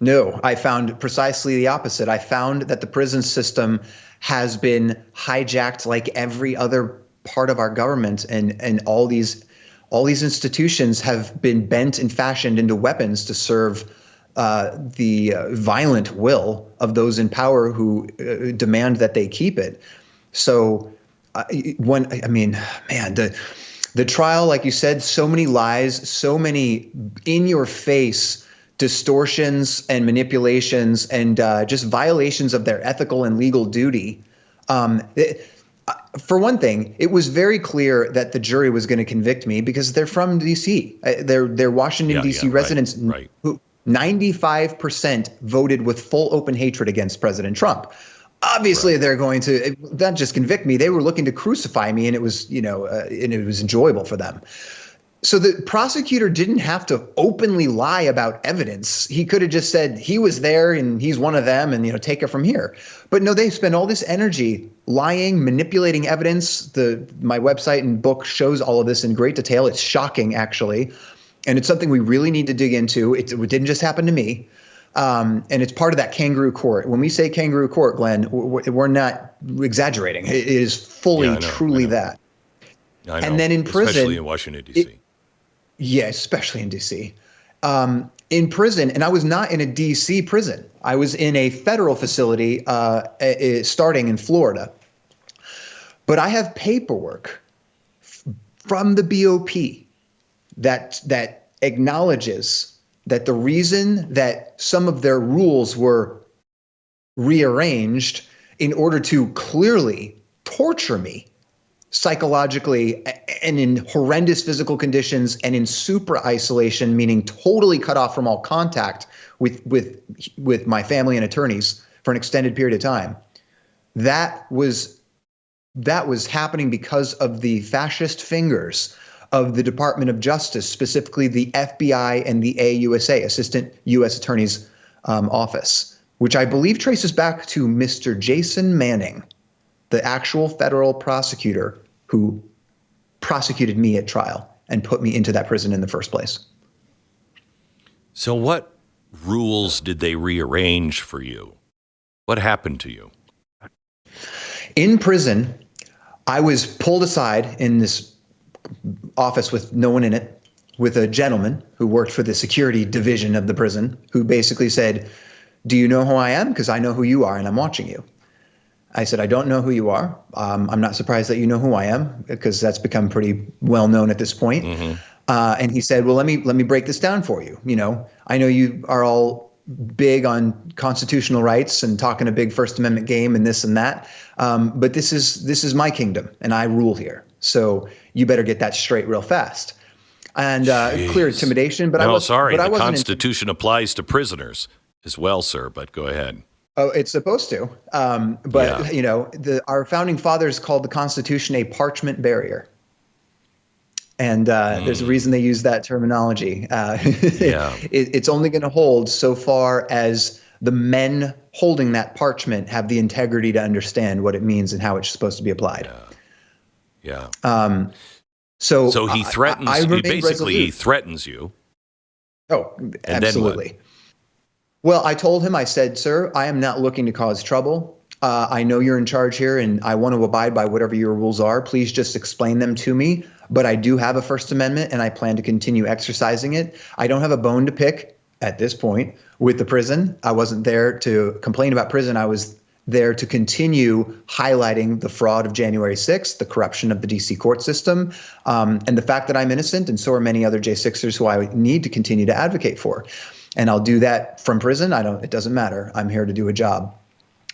No, I found precisely the opposite. I found that the prison system has been hijacked like every other part of our government, and all these institutions have been bent and fashioned into weapons to serve the violent will of those in power who demand that they keep it. So man, the trial, like you said, so many lies, so many in your face distortions and manipulations and just violations of their ethical and legal duty. For one thing, it was very clear that the jury was going to convict me because they're from D.C. They're Washington, D.C. residents who 95% voted with full open hatred against President Trump. Obviously, they're going to not just convict me. They were looking to crucify me, and it was, and it was enjoyable for them. So the prosecutor didn't have to openly lie about evidence. He could have just said he was there and he's one of them and, take it from here. But no, they spend all this energy lying, manipulating evidence. My website and book shows all of this in great detail. It's shocking, actually. And it's something we really need to dig into. It didn't just happen to me. And it's part of that kangaroo court. When we say kangaroo court, Glenn, we're not exaggerating. It is fully, truly that. I know. And then in prison, especially in Washington, D.C. Yeah, especially in D.C. In prison, and I was not in a D.C. prison. I was in a federal facility starting in Florida. But I have paperwork from the BOP that acknowledges that the reason that some of their rules were rearranged in order to clearly torture me psychologically and in horrendous physical conditions and in super isolation, meaning totally cut off from all contact with my family and attorneys for an extended period of time. That was happening because of the fascist fingers of the Department of Justice, specifically the FBI and the AUSA, Assistant U.S. Attorney's Office, which I believe traces back to Mr. Jason Manning, the actual federal prosecutor who prosecuted me at trial and put me into that prison in the first place. So what rules did they rearrange for you? What happened to you? In prison, I was pulled aside in this office with no one in it, with a gentleman who worked for the security division of the prison, who basically said, "Do you know who I am? Because I know who you are and I'm watching you." I said, "I don't know who you are. I'm not surprised that you know who I am, because that's become pretty well known at this point." Mm-hmm. And he said, "Well, let me break this down for you. I know you are all big on constitutional rights and talking a big First Amendment game and this and that. But this is my kingdom and I rule here. So you better get that straight real fast." And clear intimidation. But the Constitution applies to prisoners as well, sir. But go ahead. Oh, it's supposed to. Our founding fathers called the Constitution a parchment barrier. And there's a reason they use that terminology. It's only going to hold so far as the men holding that parchment have the integrity to understand what it means and how it's supposed to be applied. Yeah. So he threatens. He threatens you. Oh, absolutely. Well, I told him, I said, "Sir, I am not looking to cause trouble. I know you're in charge here and I want to abide by whatever your rules are. Please just explain them to me. But I do have a First Amendment and I plan to continue exercising it. I don't have a bone to pick at this point with the prison. I wasn't there to complain about prison. I was there to continue highlighting the fraud of January 6th, the corruption of the D.C. court system, and the fact that I'm innocent, and so are many other J6ers who I need to continue to advocate for. And I'll do that from prison. It doesn't matter. I'm here to do a job."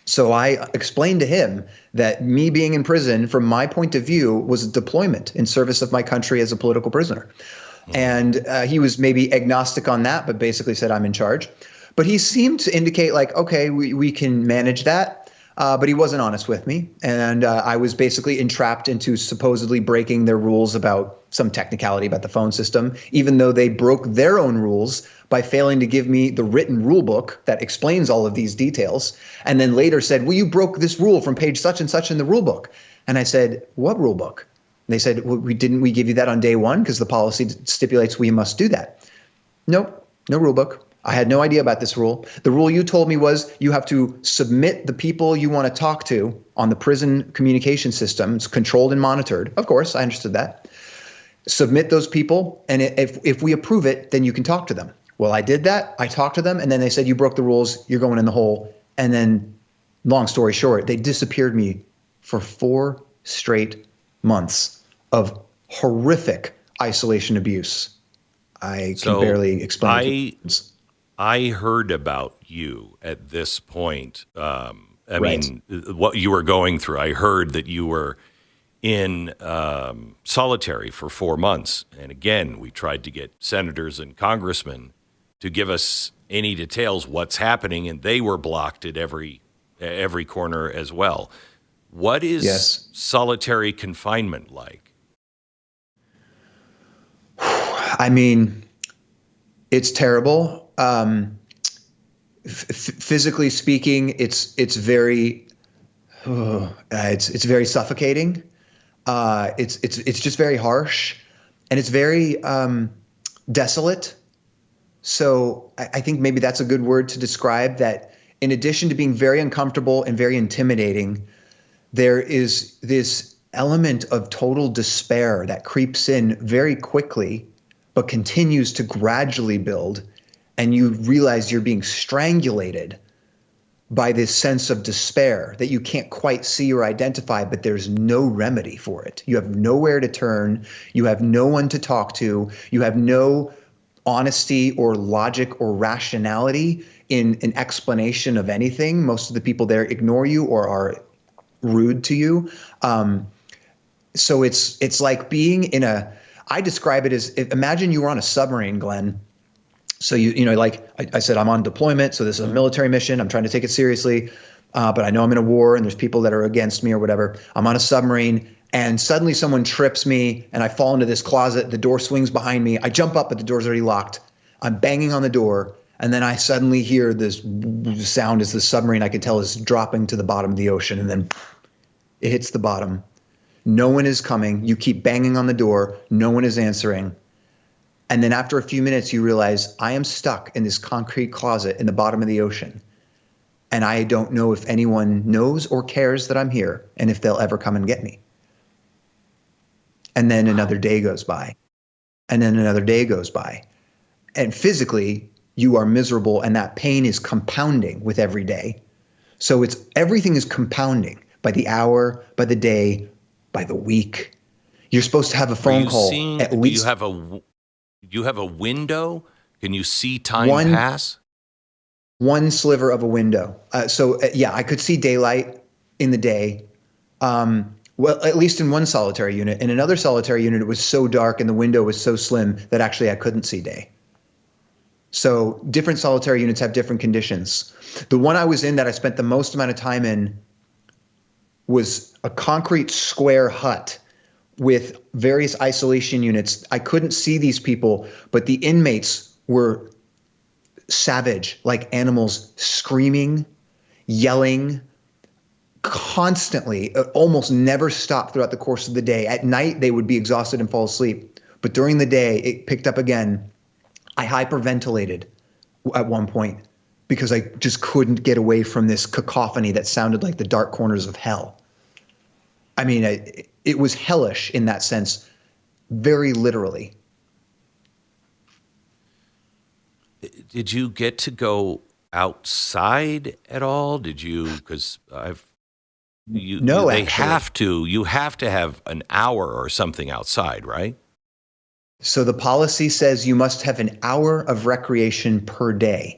So I explained to him that me being in prison, from my point of view, was a deployment in service of my country as a political prisoner. And he was maybe agnostic on that, but basically said, "I'm in charge." But he seemed to indicate like, okay, we can manage that. But he wasn't honest with me. And I was basically entrapped into supposedly breaking their rules about some technicality about the phone system, even though they broke their own rules by failing to give me the written rule book that explains all of these details. And then later said, "Well, you broke this rule from page such and such in the rule book." And I said, "What rule book?" And they said, "Well, didn't we give you that on day one? Because the policy stipulates we must do that." Nope, no rule book. I had no idea about this rule. The rule you told me was you have to submit the people you want to talk to on the prison communication system. It's controlled and monitored. Of course, I understood that. Submit those people, and if we approve it, then you can talk to them. Well, I did that. I talked to them, and then they said, "You broke the rules. You're going in the hole." And then, long story short, they disappeared me for 4 straight months of horrific isolation abuse. I can barely explain it. I heard about you at this point. I Right. mean, what you were going through. I heard that you were in solitary for 4 months. And again, we tried to get senators and congressmen to give us any details what's happening, and they were blocked at every corner as well. What is solitary confinement like? I mean, it's terrible. Physically speaking, it's very it's very suffocating. It's just very harsh, and it's very desolate. So I think maybe that's a good word to describe that. In addition to being very uncomfortable and very intimidating, there is this element of total despair that creeps in very quickly, but continues to gradually build. And you realize you're being strangulated by this sense of despair that you can't quite see or identify, but there's no remedy for it. You have nowhere to turn. You have no one to talk to. You have no honesty or logic or rationality in an explanation of anything. Most of the people there ignore you or are rude to you. So it's like being in I describe it as, imagine you were on a submarine, Glenn. So like I said, I'm on deployment. So this is a military mission. I'm trying to take it seriously. But I know I'm in a war and there's people that are against me or whatever. I'm on a submarine and suddenly someone trips me and I fall into this closet. The door swings behind me. I jump up, but the door's already locked. I'm banging on the door. And then I suddenly hear this sound as the submarine, I could tell, is dropping to the bottom of the ocean. And then it hits the bottom. No one is coming. You keep banging on the door. No one is answering. And then after a few minutes, you realize I am stuck in this concrete closet in the bottom of the ocean. And I don't know if anyone knows or cares that I'm here and if they'll ever come and get me. And then another day goes by. And then another day goes by. And physically, you are miserable and that pain is compounding with every day. So everything is compounding by the hour, by the day, by the week. You're supposed to have a phone call at least. You have a window? Can you see time pass? One sliver of a window. I could see daylight in the day. Well, at least in one solitary unit. In another solitary unit, it was so dark and the window was so slim that actually I couldn't see day. So different solitary units have different conditions. The one I was in that I spent the most amount of time in was a concrete square hut with various isolation units. I couldn't see these people, but the inmates were savage, like animals, screaming, yelling, constantly, almost never stopped throughout the course of the day. At night, they would be exhausted and fall asleep. But during the day, it picked up again. I hyperventilated at one point because I just couldn't get away from this cacophony that sounded like the dark corners of hell. I mean, it was hellish in that sense, very literally. Did you get to go outside at all? Did you? Because No, they actually. you have to have an hour or something outside, right? So the policy says you must have an hour of recreation per day.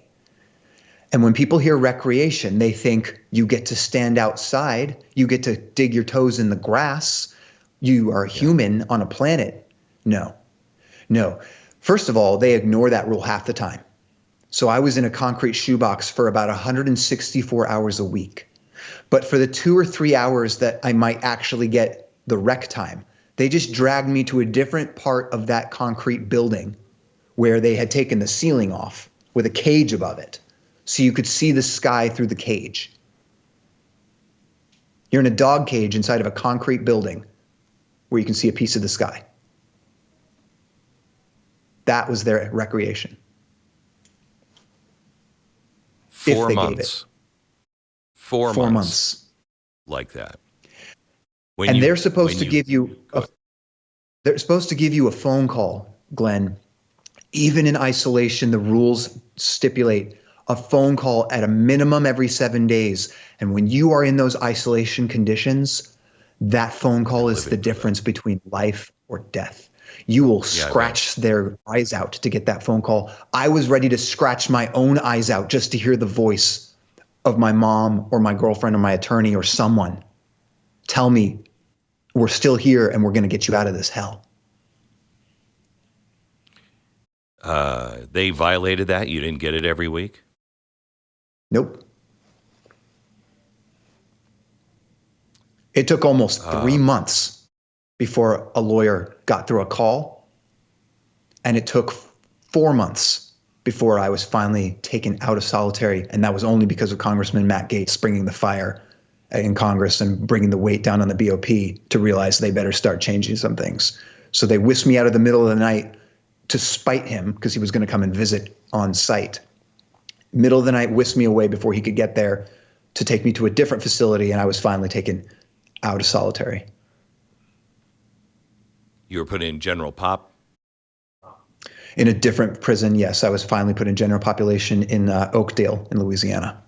And when people hear recreation, they think you get to stand outside, you get to dig your toes in the grass, you are human on a planet. No. First of all, they ignore that rule half the time. So I was in a concrete shoebox for about 164 hours a week. But for the 2 or 3 hours that I might actually get the rec time, they just dragged me to a different part of that concrete building where they had taken the ceiling off with a cage above it. So you could see the sky through the cage. You're in a dog cage inside of a concrete building where you can see a piece of the sky. That was their recreation. 4 if they months. Gave it. 4 4 months. months. Like that. They're supposed to give you a phone call, Glenn. Even in isolation, the rules stipulate a phone call at a minimum every 7 days. And when you are in those isolation conditions, That phone call is the difference between life or death. You will scratch their eyes out to get that phone call. I was ready to scratch my own eyes out just to hear the voice of my mom or my girlfriend or my attorney or someone tell me, we're still here and we're going to get you out of this hell. They violated that? You didn't get it every week? Nope. It took almost 3 months before a lawyer got through a call, and it took 4 months before I was finally taken out of solitary, and that was only because of Congressman Matt Gaetz bringing the fire in Congress and bringing the weight down on the BOP to realize they better start changing some things. So they whisked me out of the middle of the night to spite him because he was going to come and visit on site. Middle of the night, whisked me away before he could get there to take me to a different facility, and I was finally taken out of solitary. You were put in general pop? In a different prison, yes. I was finally put in general population in Oakdale in Louisiana.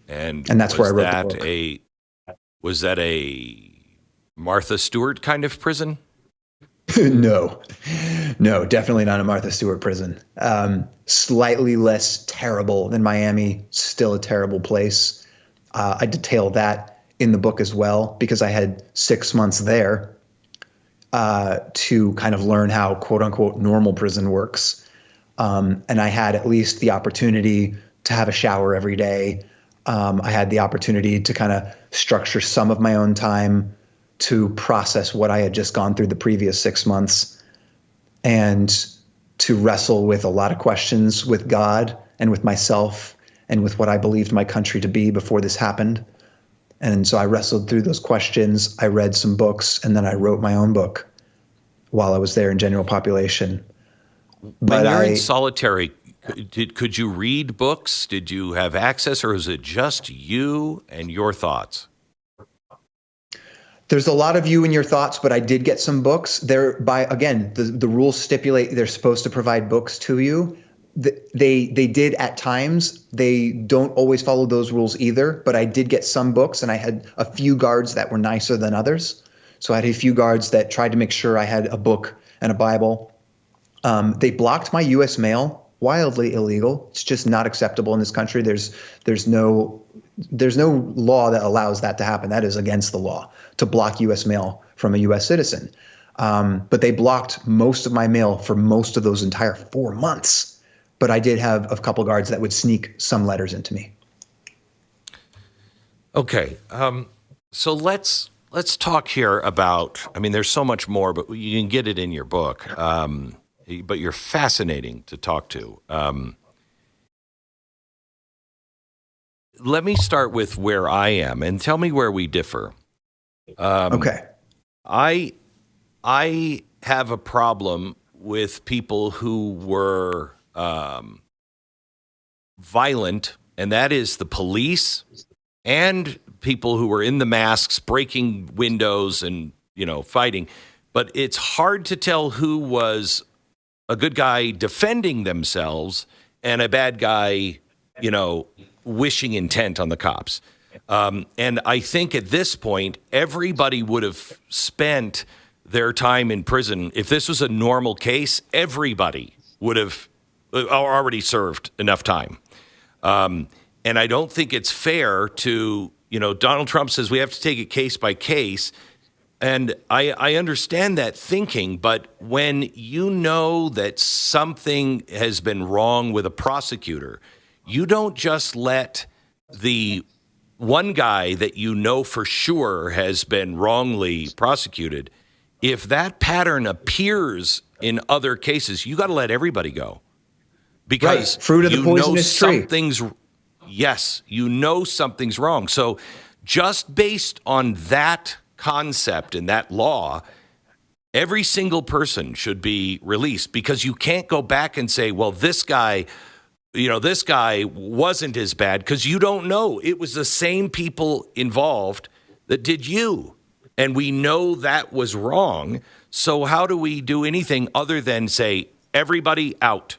And that's where I wrote the book. Was that a Martha Stewart kind of prison? No, definitely not a Martha Stewart prison. Slightly less terrible than Miami, still a terrible place. I detail that in the book as well, because I had 6 months there to kind of learn how quote unquote normal prison works. And I had at least the opportunity to have a shower every day. I had the opportunity to kind of structure some of my own time to process what I had just gone through the previous 6 months, and to wrestle with a lot of questions with God and with myself and with what I believed my country to be before this happened. And so I wrestled through those questions. I read some books, and then I wrote my own book while I was there in general population. When you're in solitary, could you read books? Did you have access, or is it just you and your thoughts? There's a lot of you and your thoughts, but I did get some books. The rules stipulate they're supposed to provide books to you. They did at times. They don't always follow those rules either, but I did get some books, and I had a few guards that were nicer than others. So I had a few guards that tried to make sure I had a book and a Bible. They blocked my U.S. mail. Wildly illegal. It's just not acceptable in this country. There's no law that allows that to happen. That is against the law to block U.S. mail from a U.S. citizen. But they blocked most of my mail for most of those entire 4 months. But I did have a couple guards that would sneak some letters into me. Okay. So let's talk here about, I mean, there's so much more, but you can get it in your book. But you're fascinating to talk to. Let me start with where I am and tell me where we differ. Okay. I have a problem with people who were violent, and that is the police and people who were in the masks, breaking windows and, fighting. But it's hard to tell who was a good guy defending themselves and a bad guy, wishing intent on the cops. And I think at this point, everybody would have spent their time in prison. If this was a normal case, everybody would have already served enough time. And I don't think it's fair to, Donald Trump says we have to take it case by case. And I understand that thinking, but when you know that something has been wrong with a prosecutor, you don't just let the one guy that you know for sure has been wrongly prosecuted. If that pattern appears in other cases, you got to let everybody go. Because fruit of the poisonous tree. Something's wrong. So just based on that concept and that law, every single person should be released, because you can't go back and say, well, this guy wasn't as bad, because you don't know. It was the same people involved that did you. And we know that was wrong. So how do we do anything other than say, everybody out?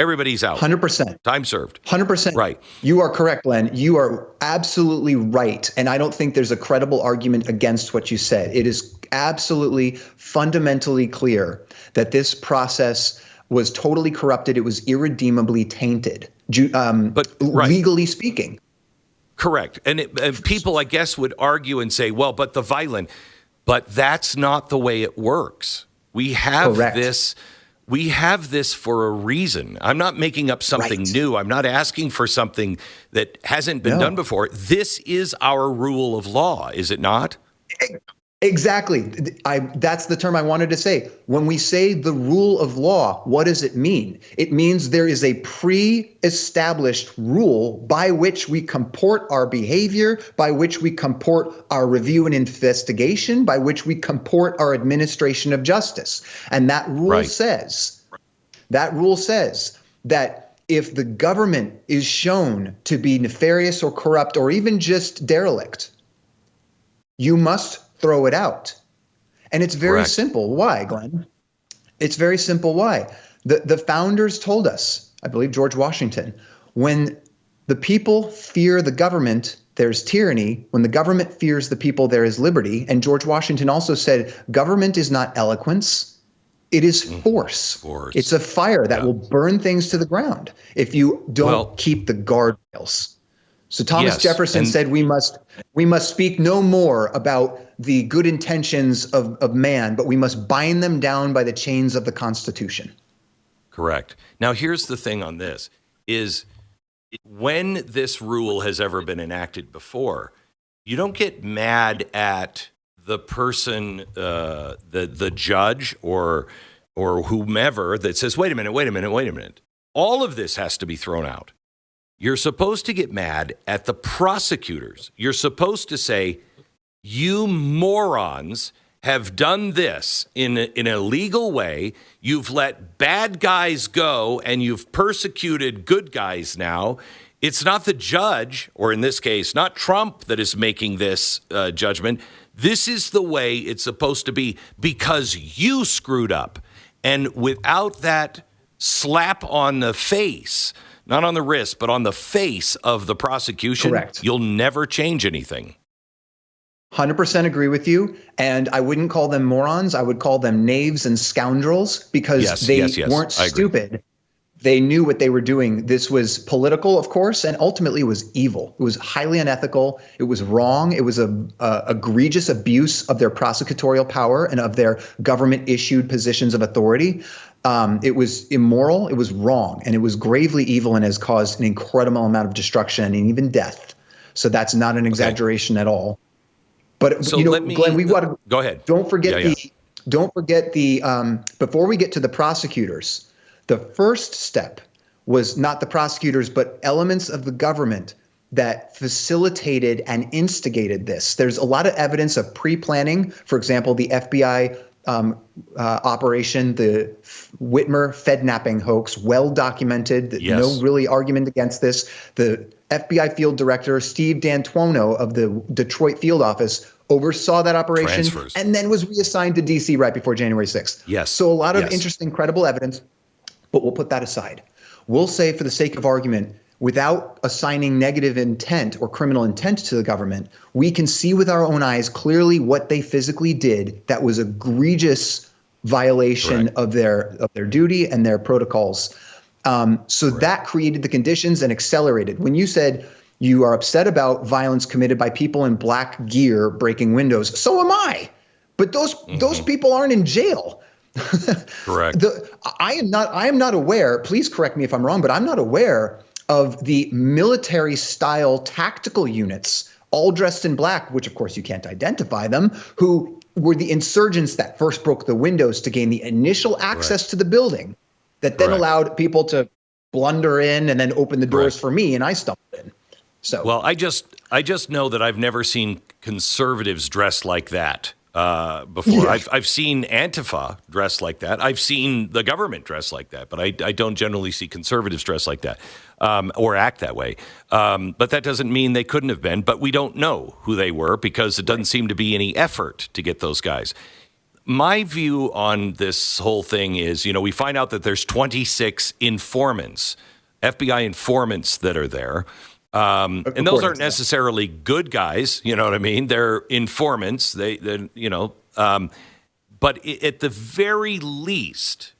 Everybody's out. 100%. Time served. 100%. Right. You are correct, Glenn. You are absolutely right. And I don't think there's a credible argument against what you said. It is absolutely fundamentally clear that this process was totally corrupted. It was irredeemably tainted, legally speaking. Correct. And people, I guess, would argue and say, well, but that's not the way it works. We have this. We have this for a reason. I'm not making up something new. I'm not asking for something that hasn't been done before. This is our rule of law, is it not? Exactly. That's the term I wanted to say. When we say the rule of law, what does it mean? It means there is a pre-established rule by which we comport our behavior, by which we comport our review and investigation, by which we comport our administration of justice. And that rule says that if the government is shown to be nefarious or corrupt or even just derelict, you must throw it out. And it's very simple. Why, Glenn? It's very simple. Why? The founders told us, I believe George Washington, when the people fear the government, there's tyranny. When the government fears the people, there is liberty. And George Washington also said, government is not eloquence. It is force. It's a fire that will burn things to the ground if you don't keep the guardrails. So Thomas Jefferson said we must speak no more about the good intentions of man, but we must bind them down by the chains of the Constitution. Correct. Now, here's the thing on this is when this rule has ever been enacted before, you don't get mad at the person, the judge or whomever that says, wait a minute. All of this has to be thrown out. You're supposed to get mad at the prosecutors. You're supposed to say, you morons have done this in a legal way. You've let bad guys go and you've persecuted good guys now. It's not the judge, or in this case, not Trump, that is making this judgment. This is the way it's supposed to be because you screwed up. And without that slap on the face, not on the wrist, but on the face of the prosecution, you'll never change anything. 100% agree with you. And I wouldn't call them morons. I would call them knaves and scoundrels because they weren't stupid. They knew what they were doing. This was political, of course, and ultimately it was evil. It was highly unethical. It was wrong. It was a egregious abuse of their prosecutorial power and of their government-issued positions of authority. It was immoral. It was wrong, and it was gravely evil and has caused an incredible amount of destruction and even death. So that's not an exaggeration at all. But so Glenn, we got to go ahead. Don't forget the before we get to the prosecutors. The first step was not the prosecutors, but elements of the government that facilitated and instigated this. There's a lot of evidence of pre-planning. For example, the FBI operation, the Whitmer Fednapping hoax, well documented. No really argument against this. The FBI field director, Steve D'Antuono of the Detroit field office, oversaw that operation and then was reassigned to D.C. right before January 6th. Yes. So a lot of interesting, credible evidence. But we'll put that aside. We'll say, for the sake of argument, without assigning negative intent or criminal intent to the government, we can see with our own eyes clearly what they physically did that was egregious violation of their duty and their protocols. That created the conditions and accelerated. When you said you are upset about violence committed by people in black gear breaking windows, so am I. But those people aren't in jail. Correct. I am not aware, please correct me if I'm wrong, but I'm not aware of the military style tactical units all dressed in black, which of course you can't identify them, who were the insurgents that first broke the windows to gain the initial access to the building that then allowed people to blunder in and then open the doors for me, and I stumbled in. So well, I just know that I've never seen conservatives dressed like that. Before. I've seen Antifa dressed like that. I've seen the government dressed like that, but I don't generally see conservatives dressed like that or act that way. But that doesn't mean they couldn't have been, but we don't know who they were because it doesn't seem to be any effort to get those guys. my view on this whole thing is, we find out that there's 26 informants, FBI informants that are there. And those aren't necessarily good guys, you know what I mean? They're informants. But at the very least,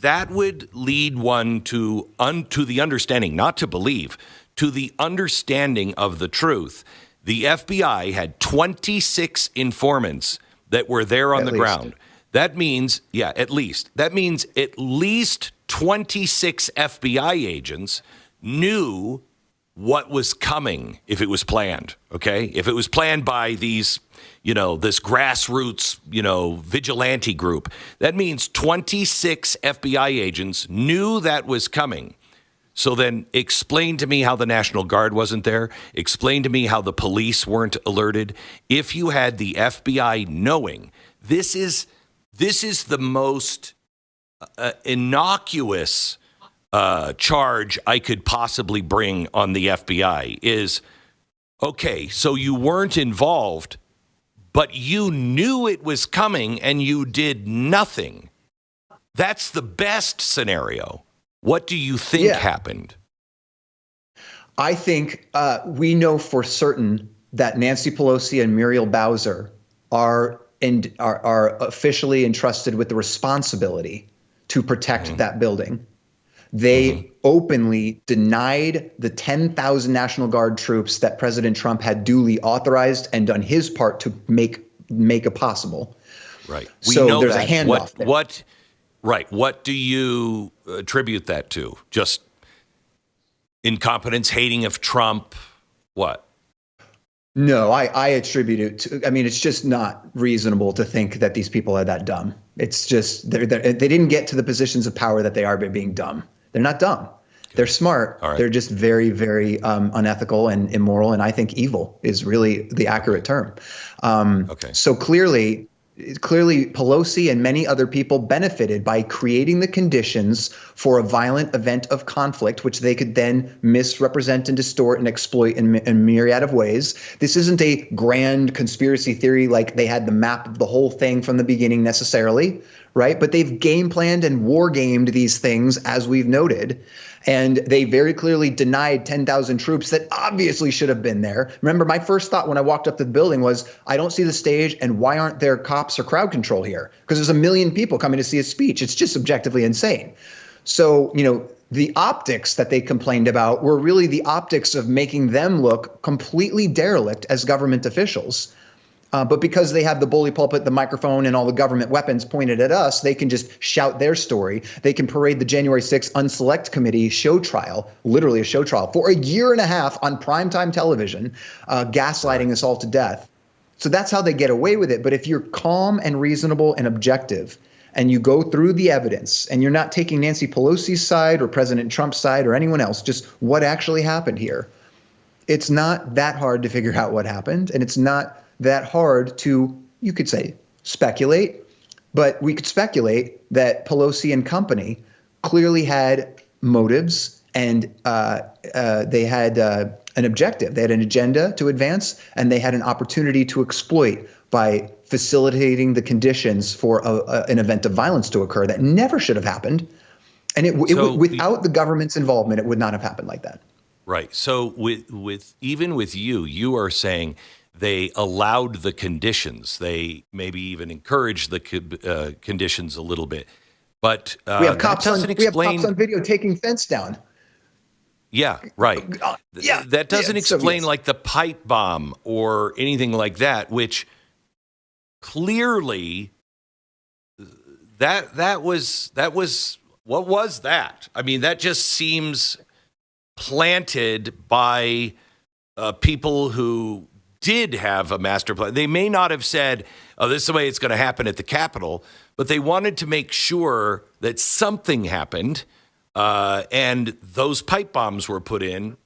that would lead one to the understanding, not to believe, to the understanding of the truth. The FBI had 26 informants that were there on the ground. That means, at least. That means at least 26 FBI agents knew what was coming if it was planned, okay? If it was planned by these, this grassroots, vigilante group, that means 26 FBI agents knew that was coming. So then explain to me how the National Guard wasn't there. Explain to me how the police weren't alerted. If you had the FBI knowing, this is the most innocuous charge I could possibly bring on the FBI is, okay, so you weren't involved, but you knew it was coming and you did nothing. That's the best scenario. What do you think happened? I think we know for certain that Nancy Pelosi and Muriel Bowser are officially entrusted with the responsibility to protect that building. They openly denied the 10,000 National Guard troops that President Trump had duly authorized and done his part to make it possible. Right. So there's a handoff there. What do you attribute that to? Just incompetence, hating of Trump? What? No, I attribute it to, it's just not reasonable to think that these people are that dumb. It's just, they didn't get to the positions of power that they are by being dumb. They're not dumb. Okay. They're smart. Right. They're just very, very unethical and immoral. And I think evil is really the accurate term. So clearly Pelosi and many other people benefited by creating the conditions for a violent event of conflict, which they could then misrepresent and distort and exploit in a myriad of ways. This isn't a grand conspiracy theory like they had the map of the whole thing from the beginning necessarily, right? But they've game planned and war gamed these things, as we've noted. And they very clearly denied 10,000 troops that obviously should have been there. Remember, my first thought when I walked up to the building was, I don't see the stage, and why aren't there cops or crowd control here? Because there's 1 million people coming to see a speech. It's just objectively insane. So, the optics that they complained about were really the optics of making them look completely derelict as government officials. But because they have the bully pulpit, the microphone, and all the government weapons pointed at us, they can just shout their story. They can parade the January 6th Unselect Committee show trial, literally a show trial, for 1.5 years on primetime television, gaslighting us all to death. So that's how they get away with it. But if you're calm and reasonable and objective, and you go through the evidence, and you're not taking Nancy Pelosi's side or President Trump's side or anyone else, just what actually happened here, it's not that hard to figure out what happened, and it's not that hard to, you could say, speculate, but we could speculate that Pelosi and company clearly had motives and they had an objective. They had an agenda to advance, and they had an opportunity to exploit by facilitating the conditions for an event of violence to occur that never should have happened. And without the government's involvement, it would not have happened like that. Right. So even with you are saying they allowed the conditions. They maybe even encouraged the conditions a little bit. But we have cops on video taking fence down. Yeah, right. That doesn't explain like the pipe bomb or anything like that, which clearly that was what was that? I mean, that just seems planted by people who did have a master plan. They may not have said, oh, this is the way it's going to happen at the Capitol, but they wanted to make sure that something happened, and those pipe bombs were put in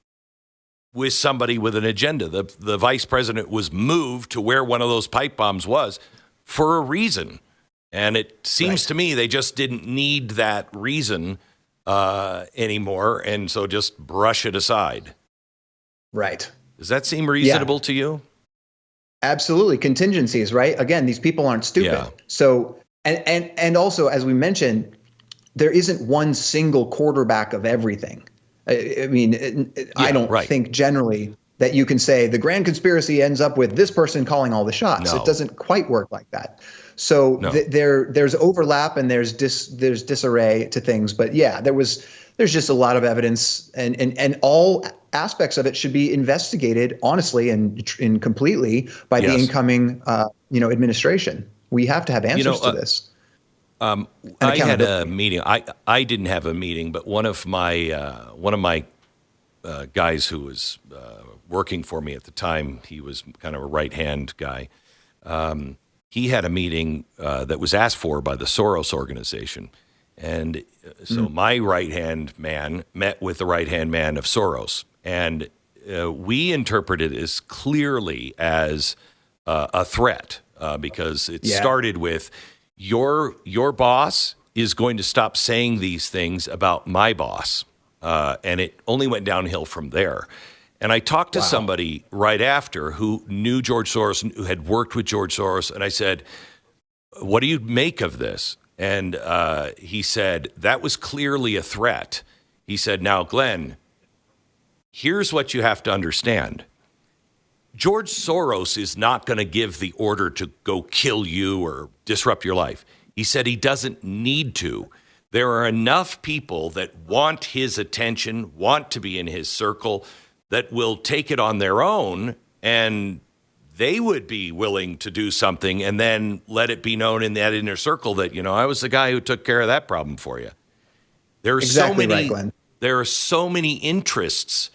with somebody with an agenda. The vice president was moved to where one of those pipe bombs was for a reason. And it seems to me they just didn't need that reason anymore, and so just brush it aside. Right. Does that seem reasonable to you? Absolutely. Contingencies, right? Again, these people aren't stupid. Yeah. So, and also, as we mentioned, there isn't one single quarterback of everything. I mean, I Yeah, don't right. think generally that you can say the grand conspiracy ends up with this person calling all the shots. It No, doesn't quite work like that. So no. there's overlap and there's disarray to things. But yeah, there's just a lot of evidence, and all aspects of it should be investigated honestly and completely by the Yes. incoming administration. We have to have answers to this. And I had a accountability. meeting. I didn't have a meeting, but one of my guys who was working for me at the time, he was kind of a right-hand guy. He had a meeting that was asked for by the Soros organization. And so my right-hand man met with the right-hand man of Soros. And we interpreted it as clearly as a threat because it started with your boss is going to stop saying these things about my boss. And it only went downhill from there. And I talked to somebody right after who knew George Soros, who had worked with George Soros, and I said, what do you make of this? And he said, that was clearly a threat. He said, now, Glenn, here's what you have to understand. George Soros is not going to give the order to go kill you or disrupt your life. He said he doesn't need to. There are enough people that want his attention, want to be in his circle, that will take it on their own, and they would be willing to do something and then let it be known in that inner circle that, I was the guy who took care of that problem for you. There are Exactly right, Glenn. there are so many interests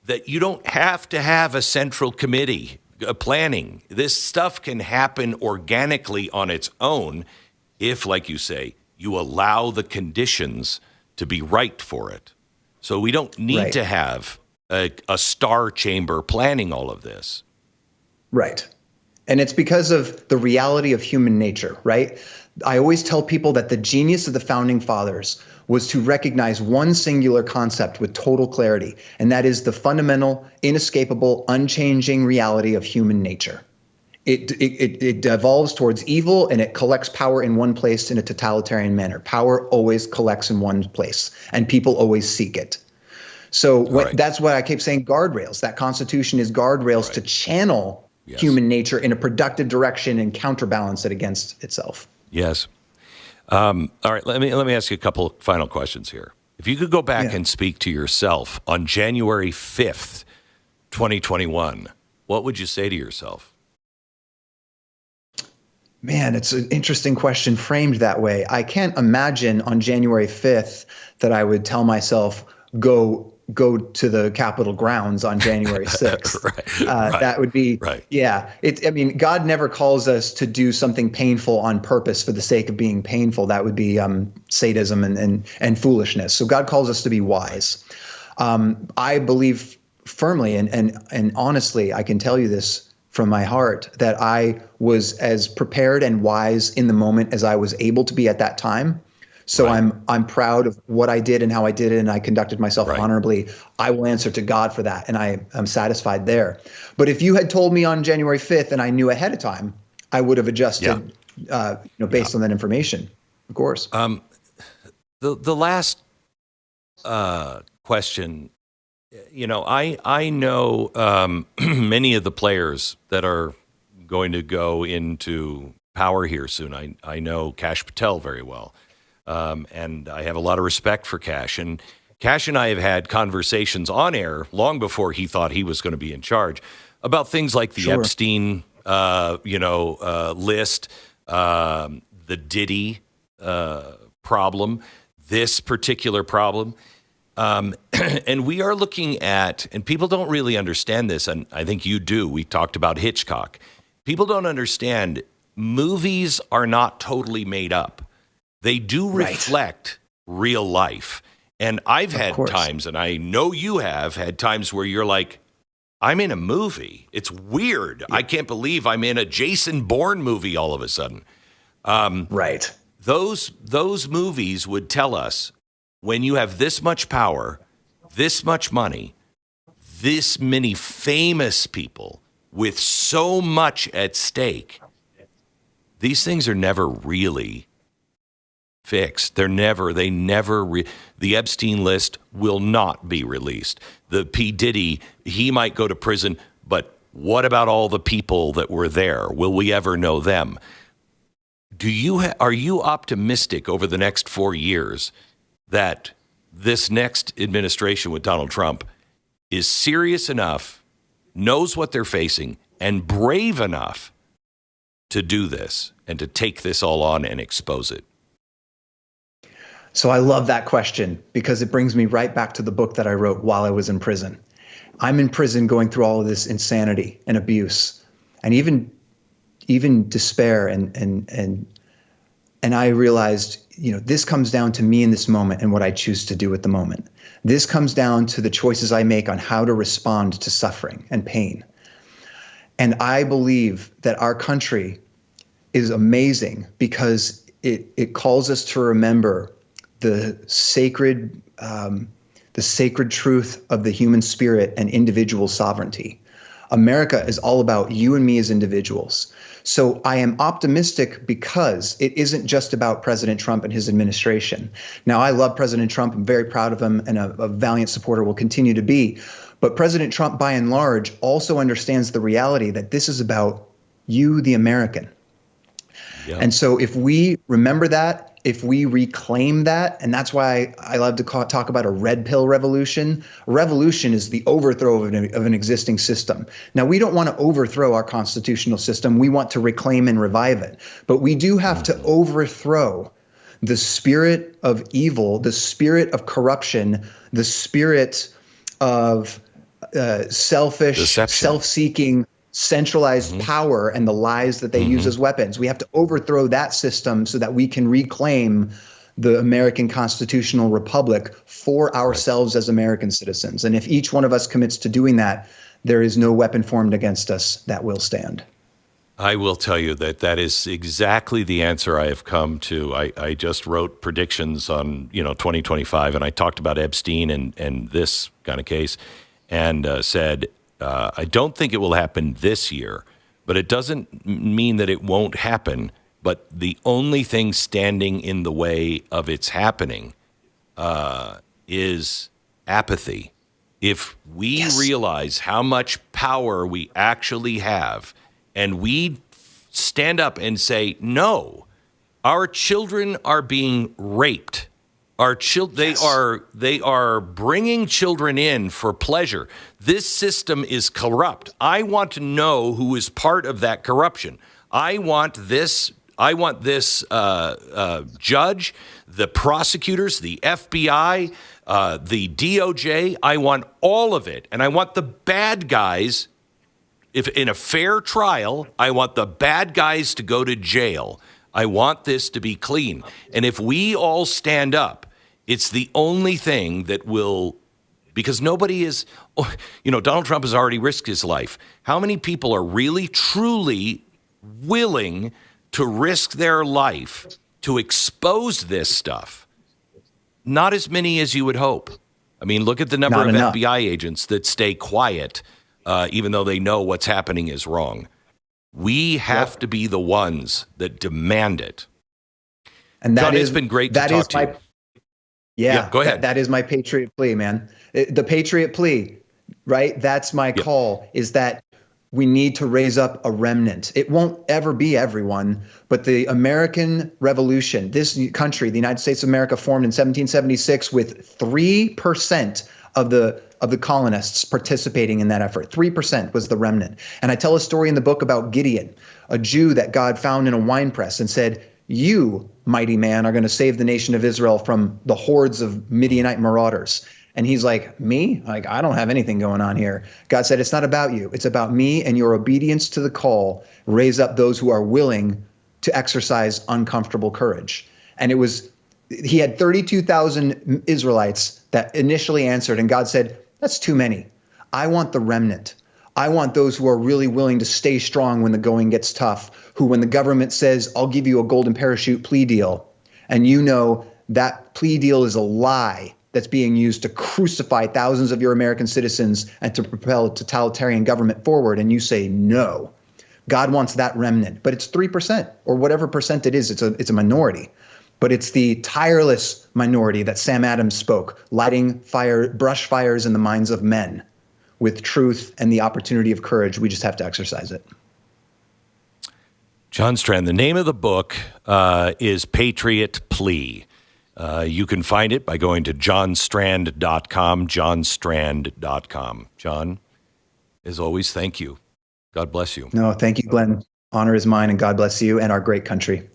that you don't have to have a central committee planning. This stuff can happen organically on its own if, like you say, you allow the conditions to be right for it. So we don't need to have a star chamber planning all of this. Right. And it's because of the reality of human nature, right? I always tell people that the genius of the founding fathers was to recognize one singular concept with total clarity, and that is the fundamental, inescapable, unchanging reality of human nature. It devolves towards evil, and it collects power in one place in a totalitarian manner. Power always collects in one place, and people always seek it. So that's why I keep saying guardrails. That Constitution is guardrails to channel human nature in a productive direction and counterbalance it against itself. Yes. All right. Let me ask you a couple of final questions here. If you could go back and speak to yourself on January 5th, 2021, what would you say to yourself? Man, it's an interesting question framed that way. I can't imagine on January 5th that I would tell myself, go to the Capitol grounds on January 6th. That would be, God never calls us to do something painful on purpose for the sake of being painful. That would be sadism and foolishness. So God calls us to be wise. I believe firmly and honestly, I can tell you this from my heart, that I was as prepared and wise in the moment as I was able to be at that time. So I'm proud of what I did and how I did it, and I conducted myself honorably. I will answer to God for that, and I'm satisfied there. But if you had told me on January 5th and I knew ahead of time, I would have adjusted based on that information, of course. The last question, I know many of the players that are going to go into power here soon. I know Kash Patel very well. And I have a lot of respect for Kash. And Kash and I have had conversations on air long before he thought he was going to be in charge about things like the Epstein, list, the Diddy problem, this particular problem. And we are looking at, and people don't really understand this, and I think you do. We talked about Hitchcock. People don't understand movies are not totally made up. They do reflect real life. And I've had times, and I know you have had times where you're like, I'm in a movie. It's weird. I can't believe I'm in a Jason Bourne movie all of a sudden. Those movies would tell us, when you have this much power, this much money, this many famous people, with so much at stake, these things are never really fixed. The Epstein list will not be released. The P. Diddy, he might go to prison, but what about all the people that were there? Will we ever know them? Are you optimistic over the next 4 years that this next administration with Donald Trump is serious enough, knows what they're facing, and brave enough to do this and to take this all on and expose it? So I love that question because it brings me right back to the book that I wrote while I was in prison. I'm in prison going through all of this insanity and abuse and even despair and I realized, this comes down to me in this moment and what I choose to do at the moment. This comes down to the choices I make on how to respond to suffering and pain. And I believe that our country is amazing because it calls us to remember the sacred truth of the human spirit and individual sovereignty. America is all about you and me as individuals. So I am optimistic because it isn't just about President Trump and his administration. Now, I love President Trump. I'm very proud of him and a valiant supporter will continue to be. But President Trump, by and large, also understands the reality that this is about you, the American. Yep. And so if we remember that, if we reclaim that, and that's why I love to talk about a red pill revolution. Revolution is the overthrow of an existing system. Now, we don't want to overthrow our constitutional system. We want to reclaim and revive it. But we do have to overthrow the spirit of evil, the spirit of corruption, the spirit of selfish, deception, self-seeking, centralized power and the lies that they use as weapons. We have to overthrow that system so that we can reclaim the American constitutional republic for ourselves as American citizens. And if each one of us commits to doing that, there is no weapon formed against us that will stand. I will tell you that is exactly the answer I have come to. I just wrote predictions on 2025, and I talked about Epstein and this kind of case, and said, I don't think it will happen this year, but it doesn't mean that it won't happen. But the only thing standing in the way of its happening is apathy. If we realize how much power we actually have, and we stand up and say, no, our children are being raped. They are bringing children in for pleasure. This system is corrupt. I want to know who is part of that corruption. I want this judge, the prosecutors, the FBI, the DOJ. I want all of it, and I want the bad guys. If in a fair trial, I want the bad guys to go to jail. I want this to be clean. And if we all stand up, it's the only thing that will, because nobody is, Donald Trump has already risked his life. How many people are really, truly willing to risk their life to expose this stuff? Not as many as you would hope. I mean, look at the number of FBI agents that stay quiet, even though they know what's happening is wrong. We have to be the ones that demand it. And John, it's been great to talk to you. Yeah, go ahead. That is my patriot plea, man. The patriot plea, right? That's my call, is that we need to raise up a remnant. It won't ever be everyone, but the American Revolution, this country, the United States of America, formed in 1776 with 3% of the colonists participating in that effort. 3% was the remnant. And I tell a story in the book about Gideon, a Jew that God found in a wine press and said, "You, mighty man, are going to save the nation of Israel from the hordes of Midianite marauders." And he's like, "Me? Like, I don't have anything going on here." God said, "It's not about you. It's about me and your obedience to the call. Raise up those who are willing to exercise uncomfortable courage." And he had 32,000 Israelites that initially answered. And God said, "That's too many. I want the remnant. I want those who are really willing to stay strong when the going gets tough, who when the government says, 'I'll give you a golden parachute plea deal,' and that plea deal is a lie, that's being used to crucify thousands of your American citizens and to propel totalitarian government forward, and you say no. God wants that remnant, but it's 3% or whatever percent it is. It's a minority, but it's the tireless minority that Sam Adams spoke, lighting brush fires in the minds of men with truth and the opportunity of courage. We just have to exercise it. John Strand, the name of the book is Patriot Plea. You can find it by going to johnstrand.com, johnstrand.com. John, as always, thank you. God bless you. No, thank you, Glenn. Honor is mine, and God bless you and our great country.